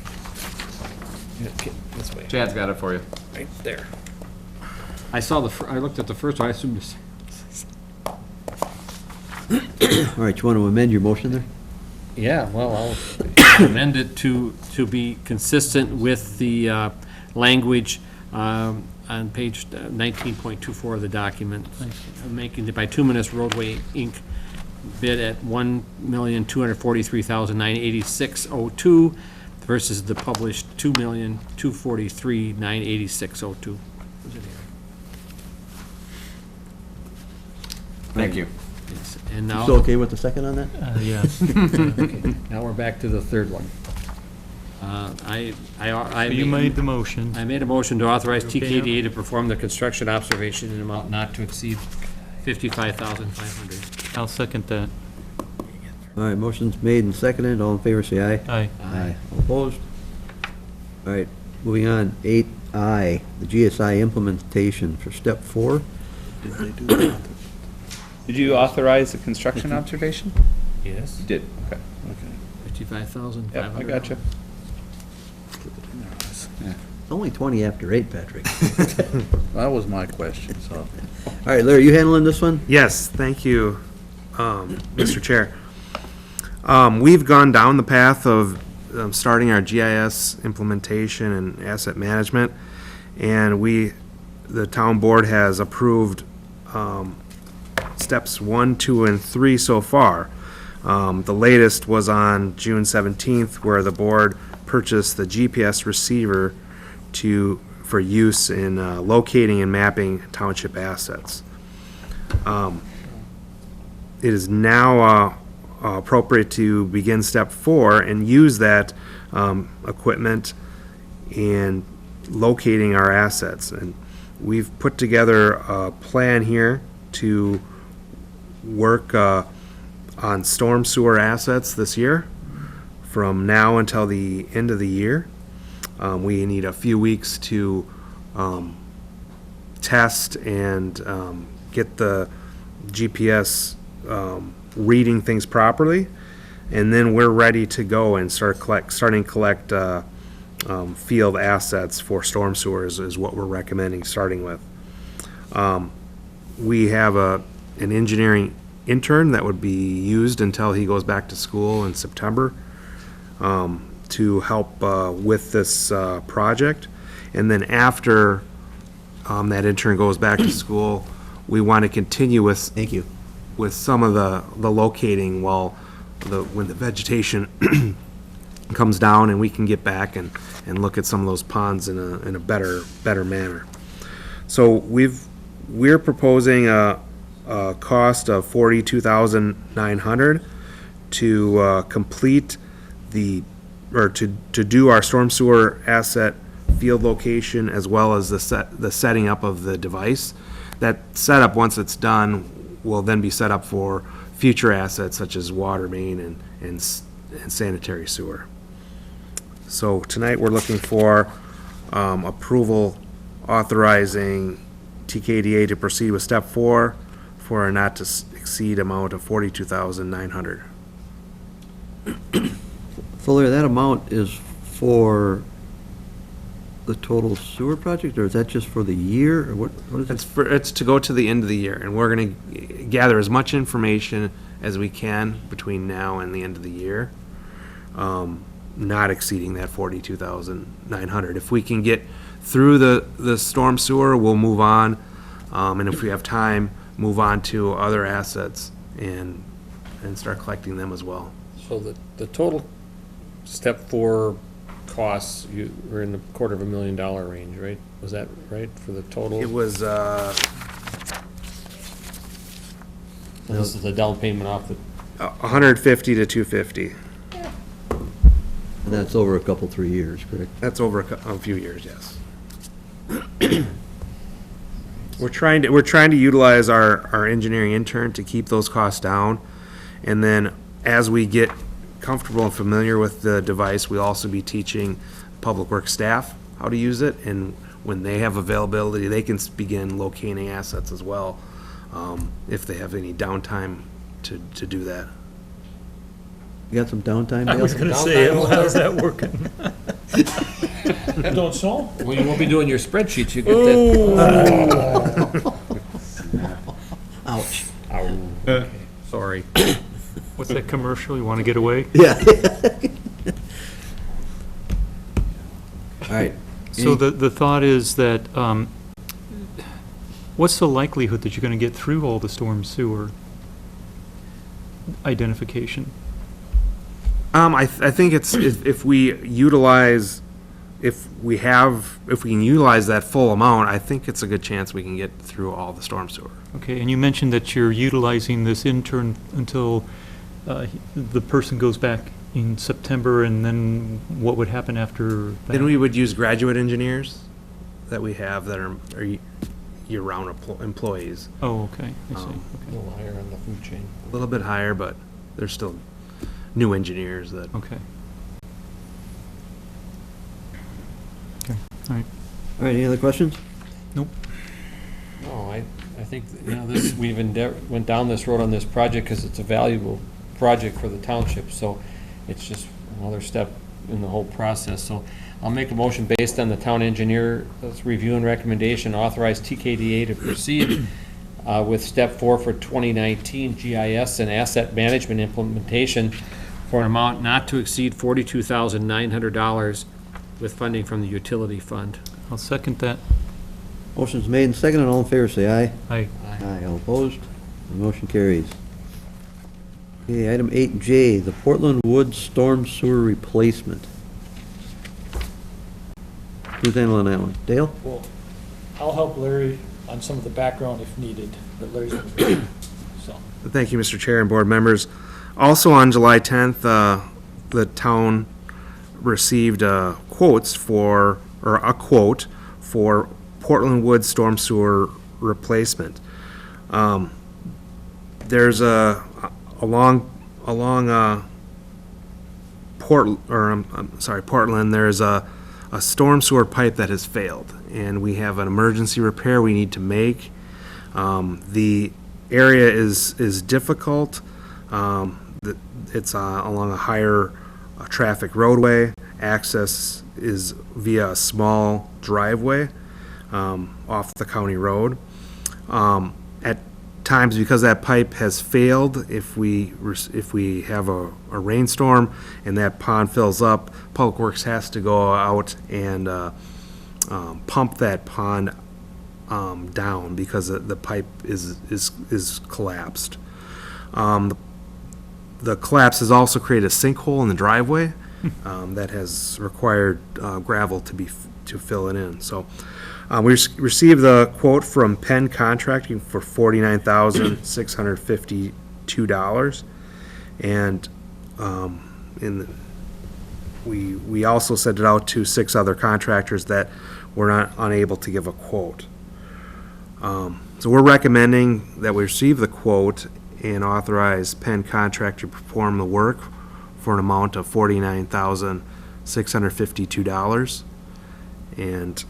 C: This way.
M: Chad's got it for you.
C: Right there. I saw I looked at the first one, I assumed this.
A: All right, you want to amend your motion there?
C: Yeah, well, I'll amend it to be consistent with the language on page 19.24 of the document. Making the bituminous roadway, Inc. bid at $1,243,986.02 versus the published $2,243,986.02.
M: Thank you.
C: And now,
A: Still okay with the second on that?
J: Yes.
C: okay, now we're back to the third one.
D: You made the motion.
C: I made a motion to authorize
D: Okay,
C: TKDA to perform the construction observation in an amount not to exceed $55,500.
D: I'll second that.
A: All right, motion's made and seconded. All in favor, say aye.
D: Aye.
A: Aye. All opposed? All right, moving on. 8I, the GSI implementation for step 4.
E: Did they do that?
M: Did you authorize the construction observation?
C: Yes.
M: You did, okay.
C: $55,500.
M: Yep, I got you.
A: It's only 20 after 8, Patrick.
E: That was my question, so.
A: All right, Larry, you handling this one?
L: Yes, thank you, Mr. Chair. We've gone down the path of starting our GIS implementation and asset management, and we the town board has approved steps 1, 2, and 3 so far. The latest was on June 17th, where the board purchased the GPS receiver for use in locating and mapping township assets. It is now appropriate to begin step 4 and use that equipment in locating our assets. And we've put together a plan here to work on storm sewer assets this year, from now until the end of the year. We need a few weeks to test and get the GPS reading things properly, and then we're ready to go and starting collect field assets for storm sewers is what we're recommending starting with. We have an engineering intern that would be used until he goes back to school in September to help with this project. And then after that intern goes back to school, we want to continue with.
A: Thank you.
L: With some of the locating when the vegetation comes down, and we can get back and look at some of those ponds in a better manner. So we're proposing a cost of $42,900 to complete to do our storm sewer asset field location, as well as the setting up of the device. That setup, once it's done, will then be set up for future assets such as water main and sanitary sewer. So tonight, we're looking for approval authorizing TKDA to proceed with step 4 for a not to exceed amount of $42,900.
A: So Larry, that amount is for the total sewer project, or is that just for the year, or what is it?
L: It's to go to the end of the year, and we're gonna gather as much information as we can between now and the end of the year, not exceeding that $42,900. If we can get through the storm sewer, we'll move on, and if we have time, move on to other assets and start collecting them as well.
C: So the total step 4 costs, you were in the $250,000 range, right? Was that right, for the total?
L: It was,
C: This is the down payment off the,
L: 150 to 250.
A: And that's over a couple, 3 years, correct?
L: That's over a few years, yes. We're trying to utilize our engineering intern to keep those costs down, and then as we get comfortable and familiar with the device, we'll also be teaching public works staff how to use it, and when they have availability, they can begin locating assets as well, if they have any downtime to do that.
A: You got some downtime?
J: I was
A: Dale?
J: gonna say, how's that working?
I: Don't so?
C: well, you won't be doing your spreadsheets, you get that.
A: Ouch.
C: Okay, sorry.
D: What's that commercial? You want to get away?
A: Yeah. All right.
D: So the thought is that, what's the likelihood that you're going to get through all the storm sewer identification?
L: I think it's, if we can utilize that full amount, I think it's a good chance we can get through all the storm sewer.
D: Okay, and you mentioned that you're utilizing this intern until the person goes back in September, and then what would happen after that?
L: Then we would use graduate engineers that we have that are year-round employees.
D: Oh, okay, I see.
C: A little higher on the food chain.
L: A little bit higher, but they're still new engineers that.
D: Okay. Okay, all right.
A: All right, any other questions?
C: No, I think, this, we've went down this road on this project because it's a valuable project for the township, so it's just another step in the whole process. So I'll make a motion based on the town engineer's review and recommendation, authorize TKDA to proceed with step 4 for 2019 GIS and asset management implementation for an amount not to exceed $42,900 with funding from the utility fund.
D: I'll second that.
A: Motion's made and seconded. All in favor, say aye.
D: Aye.
A: Aye. All opposed? The motion carries. Okay, item 8J, the Portland Woods Storm Sewer Replacement. Who's handling that one? Dale?
J: Well, I'll help Larry on some of the background if needed, but Larry's, so.
L: Thank you, Mr. Chair and board members. Also on July 10th, the town received quotes for, or a quote for Portland Woods Storm Sewer Replacement. There's along Portland, there's a storm sewer pipe that has failed, and we have an emergency repair we need to make. The area is difficult. It's along a higher traffic roadway. Access is via a small driveway off the county road. At times, because that pipe has failed, if we have a rainstorm and that pond fills up, Public Works has to go out and pump that pond down because the pipe is collapsed. The collapse has also created a sinkhole in the driveway that has required gravel to fill it in. So we received the quote from Penn Contracting for $49,652, and we also sent it out to 6 other contractors that were not unable to give a quote. So we're recommending that we receive the quote and authorize Penn Contractor to perform the work for an amount of $49,652. And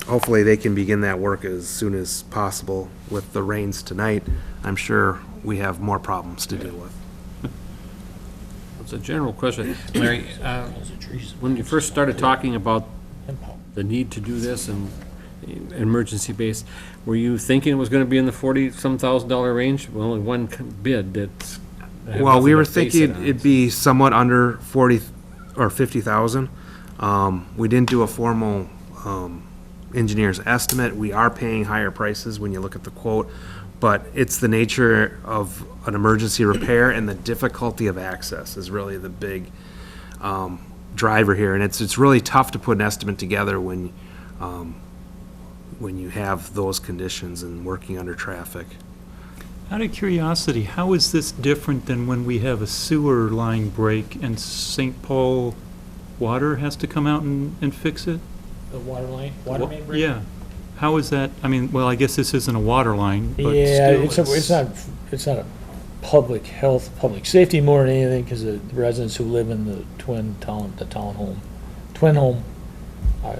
L: hopefully they can begin that work as soon as possible. With the rains tonight, I'm sure we have more problems to deal with.
C: It's a general question. Larry, when you first started talking about the need to do this and emergency base, were you thinking it was going to be in the $40-some thousand range? Well, only one bid that's.
L: Well, we were thinking it'd be somewhat under 40 or 50,000. We didn't do a formal engineer's estimate. We are paying higher prices when you look at the quote, but it's the nature of an emergency repair, and the difficulty of access is really the big driver here. And it's really tough to put an estimate together when you have those conditions and working under traffic.
D: Out of curiosity, how is this different than when we have a sewer line break and St. Paul Water has to come out and fix it?
J: The water main break?
D: Yeah. How is that? I mean, well, I guess this isn't a water line, but
J: Yeah,
D: still
J: it's not a public health, public safety more than anything, because the residents who live in the twin home,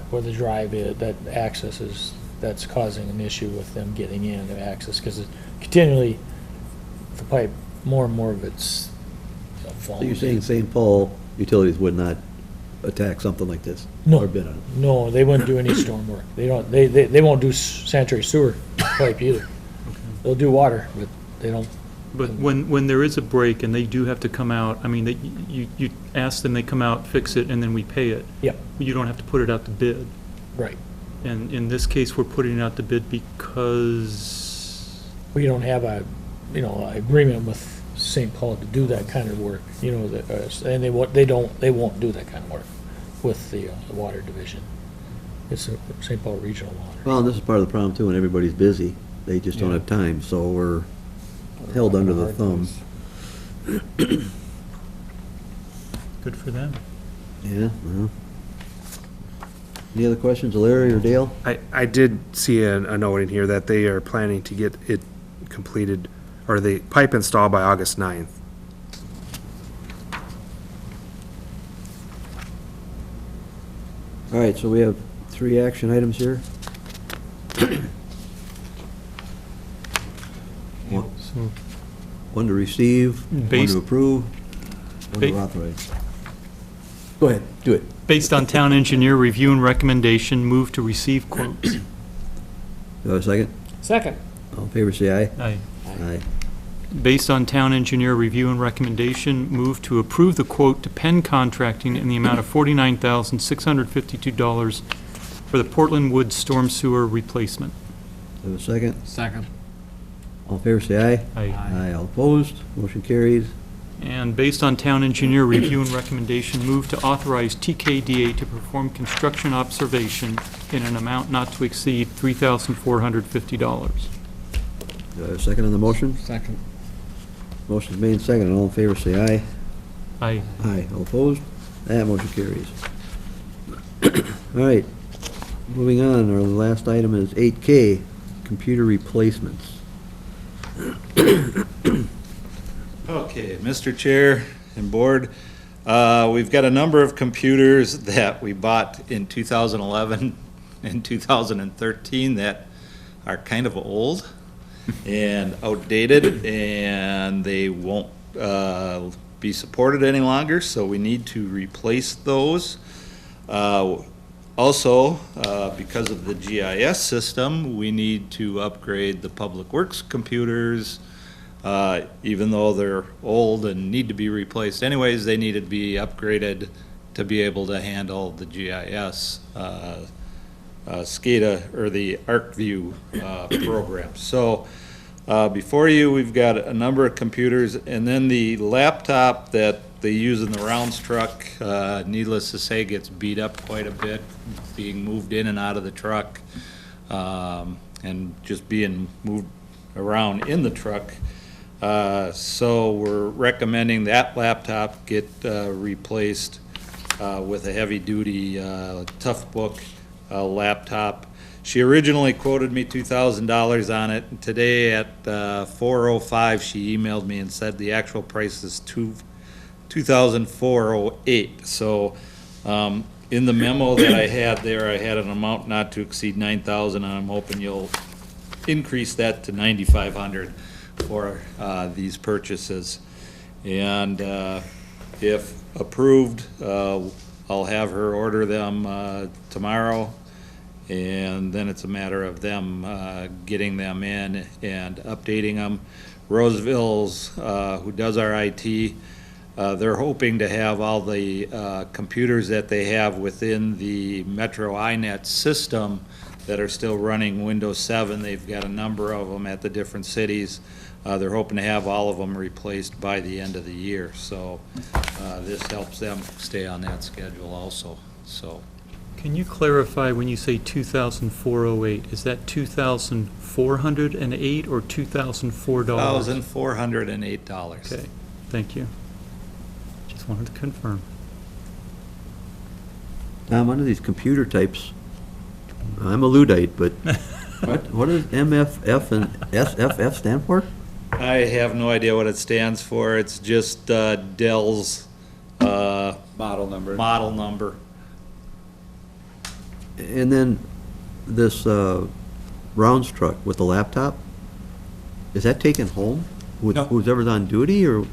J: where the drive is, that access is, that's causing an issue with them getting in to access, because it continually, the pipe, more and more of it's falling.
A: So you're saying St. Paul Utilities would not attack something like this?
J: No.
A: Or bid on it?
J: No, they wouldn't do any storm work. They don't, they won't do sanitary sewer pipe either. They'll do water, but they don't.
D: But when there is a break and they do have to come out, I mean, you ask them, they come out, fix it, and then we pay it.
J: Yep.
D: You don't have to put it out to bid.
J: Right.
D: And in this case, we're putting it out to bid because,
J: We don't have a, agreement with St. Paul to do that kind of work, and they won't do that kind of work with the water division. It's a St. Paul Regional Water.
A: Well, and this is part of the problem too, when everybody's busy, they just don't have time, so we're held under the thumb.
D: good for them.
A: Yeah, well. Any other questions, Larry or Dale?
L: I did see a note in here that they are planning to get it completed, or the pipe installed by August 9th.
A: All right, so we have 3 action items here. One to receive, one
D: Based-
A: to approve, one to
D: Ba-
A: authorize. Go ahead, do it.
D: Based on town engineer review and recommendation, move to receive quotes.
A: Do I have a second?
J: Second.
A: All in favor, say aye.
D: Aye.
A: Aye.
D: Based on town engineer review and recommendation, move to approve the quote to Penn Contracting in the amount of $49,652 for for the Portland Woods storm sewer replacement.
A: Do I have a second?
C: Second.
A: All in favor, say aye.
D: Aye.
A: Aye, all opposed, motion carries.
D: And based on town engineer review and recommendation, move to authorize TKDA to perform construction observation in an amount not to exceed $3,450.
A: Do I have a second on the motion?
C: Second.
A: Motion's made and seconded. All in favor, say aye.
D: Aye.
A: Aye, all opposed? That motion carries. All right, moving on, our last item is 8K, computer replacements.
K: Okay, Mr. Chair and Board, we've got a number of computers that we bought in 2011 and 2013 that are kind of old and outdated, and they won't be supported any longer, so we need to replace those. Also, because of the GIS system, we need to upgrade the Public Works computers. Even though they're old and need to be replaced anyways, they need to be upgraded to be able to handle the GIS SCADA, or the ArcView program. So before you, we've got a number of computers, and then the laptop that they use in the rounds truck, needless to say, gets beat up quite a bit, being moved in and out of the truck, and just being moved around in the truck. So we're recommending that laptop get replaced with a heavy-duty Toughbook laptop. She originally quoted me $2,000 on it, and today at 4:05 she emailed me and said the actual price is $2,408. So in the memo that I had there, I had an amount not to exceed $9,000, and I'm hoping you'll increase that to $9,500 for these purchases. And if approved, I'll have her order them tomorrow, and then it's a matter of them getting them in and updating them. Roseville's, who does our IT, they're hoping to have all the computers that they have within the Metro INET system that are still running Windows 7. They've got a number of them at the different cities. They're hoping to have all of them replaced by the end of the year. So this helps them stay on that schedule also. So,
D: Can you clarify when you say 2,408, is that 2,408 or $2,004?
K: $1,408.
D: Okay, thank you. Just wanted to confirm.
A: Tom, under these computer types, I'm a Luddite, but what does MFF and SFF stand for?
K: I have no idea what it stands for. It's just Dell's
M: Model number.
K: model number.
A: And then this rounds truck with the laptop, is that taken home with
K: No.
A: who's ever's on duty, or?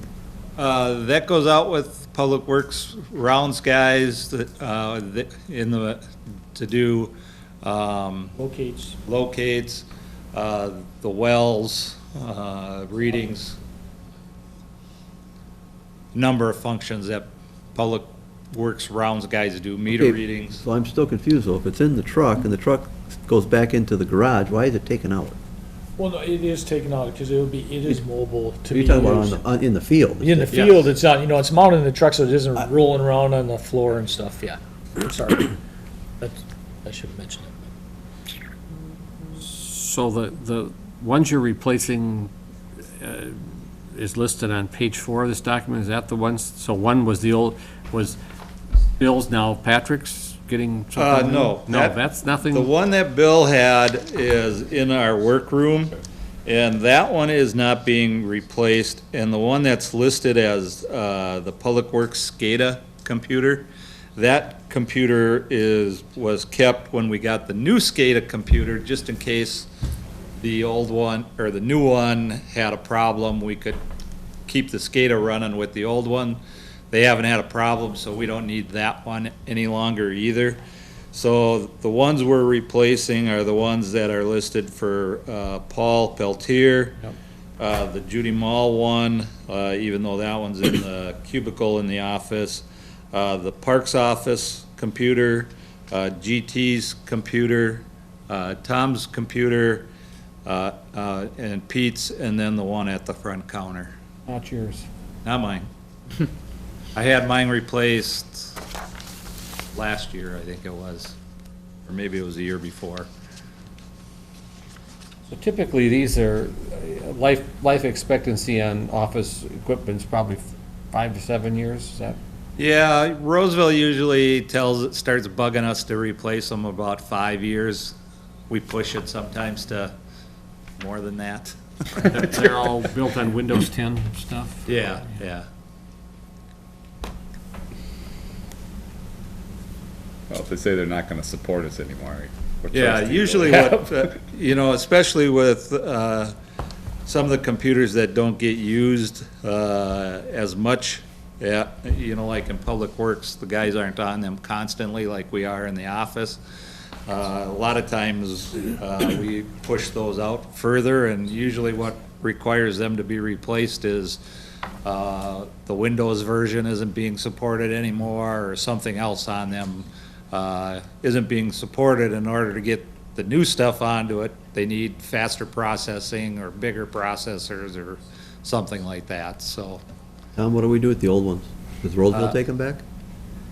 K: That goes out with Public Works rounds guys that, to do locates, the wells, readings, number of functions that Public Works rounds guys do, meter
A: Okay,
K: readings.
A: So I'm still confused, though. If it's in the truck and the truck goes back into the garage, why is it taken out?
J: Well, no, it is taken out because it is mobile to be
A: You're talking
J: used.
A: about in the field?
J: In the field, it's not, it's mounted in the truck, so it isn't rolling around on the floor and stuff, yeah. Sorry. I should have mentioned it.
C: So the ones you're replacing is listed on page 4 of this document, is that the ones? So one was was Bill's, now Patrick's getting something?
K: No.
C: No, that's nothing?
K: The one that Bill had is in our workroom, and that one is not being replaced. And the one that's listed as the Public Works SCADA computer, that computer was kept when we got the new SCADA computer, just in case the old one, or the new one had a problem, we could keep the SCADA running with the old one. They haven't had a problem, so we don't need that one any longer either. So the ones we're replacing are the ones that are listed for Paul Peltier, the Judy Mall one, even though that one's in the cubicle in the office, the Parks office computer, GT's computer, Tom's computer, and Pete's, and then the one at the front counter.
C: Not yours.
K: Not mine. I had mine replaced last year, I think it was, or maybe it was the year before.
C: So typically, these are, life expectancy on office equipment's probably 5 to 7 years, is that?
K: Yeah, Roseville usually starts bugging us to replace them about 5 years. We push it sometimes to more than that.
C: They're all built on Windows 10 stuff?
K: Yeah, yeah.
M: Well, if they say they're not gonna support us anymore. what
K: Yeah,
M: choice do you
K: usually
M: really have?
K: what, especially with some of the computers that don't get used as much, yeah, like in Public Works, the guys aren't on them constantly like we are in the office. A lot of times, we push those out further, and usually what requires them to be replaced is the Windows version isn't being supported anymore, or something else on them isn't being supported. In order to get the new stuff onto it, they need faster processing or bigger processors or something like that, so.
A: Tom, what do we do with the old ones? Does Roseville take them back?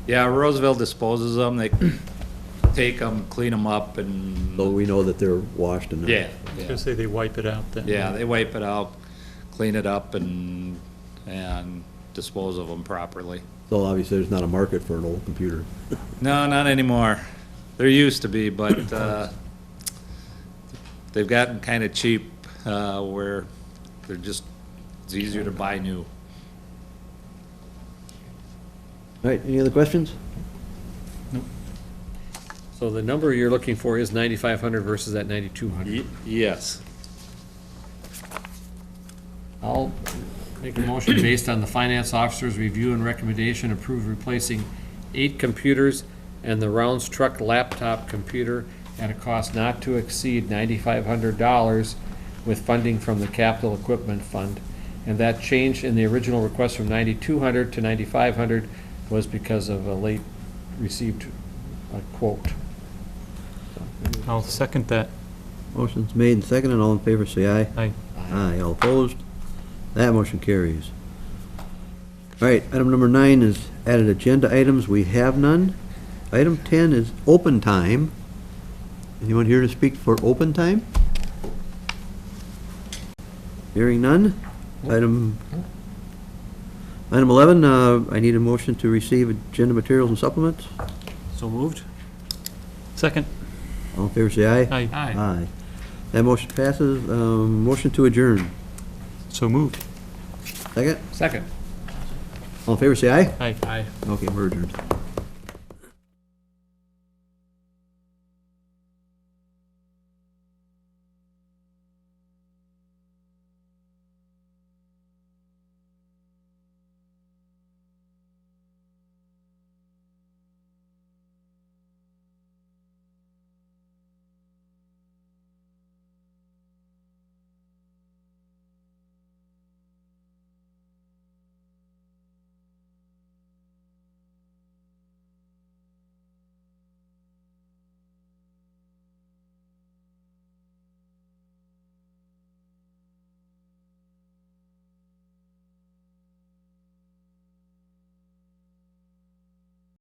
K: Yeah, Roseville disposes them, they take them, clean them up, and,
A: So we know that they're washed and.
K: yeah.
D: I was gonna say they wipe it out then.
K: Yeah, they wipe it out, clean it up, and dispose of them properly.
A: So obviously, there's not a market for an old computer.
K: No, not anymore. There used to be, but they've gotten kind of cheap where it's easier to buy new.
A: All right, any other questions?
C: So the number you're looking for is 9,500 versus that 9,200.
K: Yes.
C: I'll make a motion based on the finance officer's review and recommendation, approve replacing 8 computers and the Rounds Truck laptop computer at a cost not to exceed $9,500 with funding from the Capital Equipment Fund. And that change in the original request from 9,200 to 9,500 was because of a late received quote.
D: I'll second that.
A: Motion's made and seconded, all in favor, say aye.
D: Aye.
A: Aye, all opposed? That motion carries. All right, item number 9 is added agenda items. We have none. Item 10 is open time. Anyone here to speak for open time? Hearing none. Item 11, I need a motion to receive agenda materials and supplements.
C: So moved?
D: Second.
A: All in favor, say aye.
D: Aye.
C: Aye.
A: Aye. That motion passes. Motion to adjourn.
D: So moved.
A: Second.
C: Second.
A: All in favor, say aye.
D: Aye.
C: Aye.
A: Okay, we're adjourned.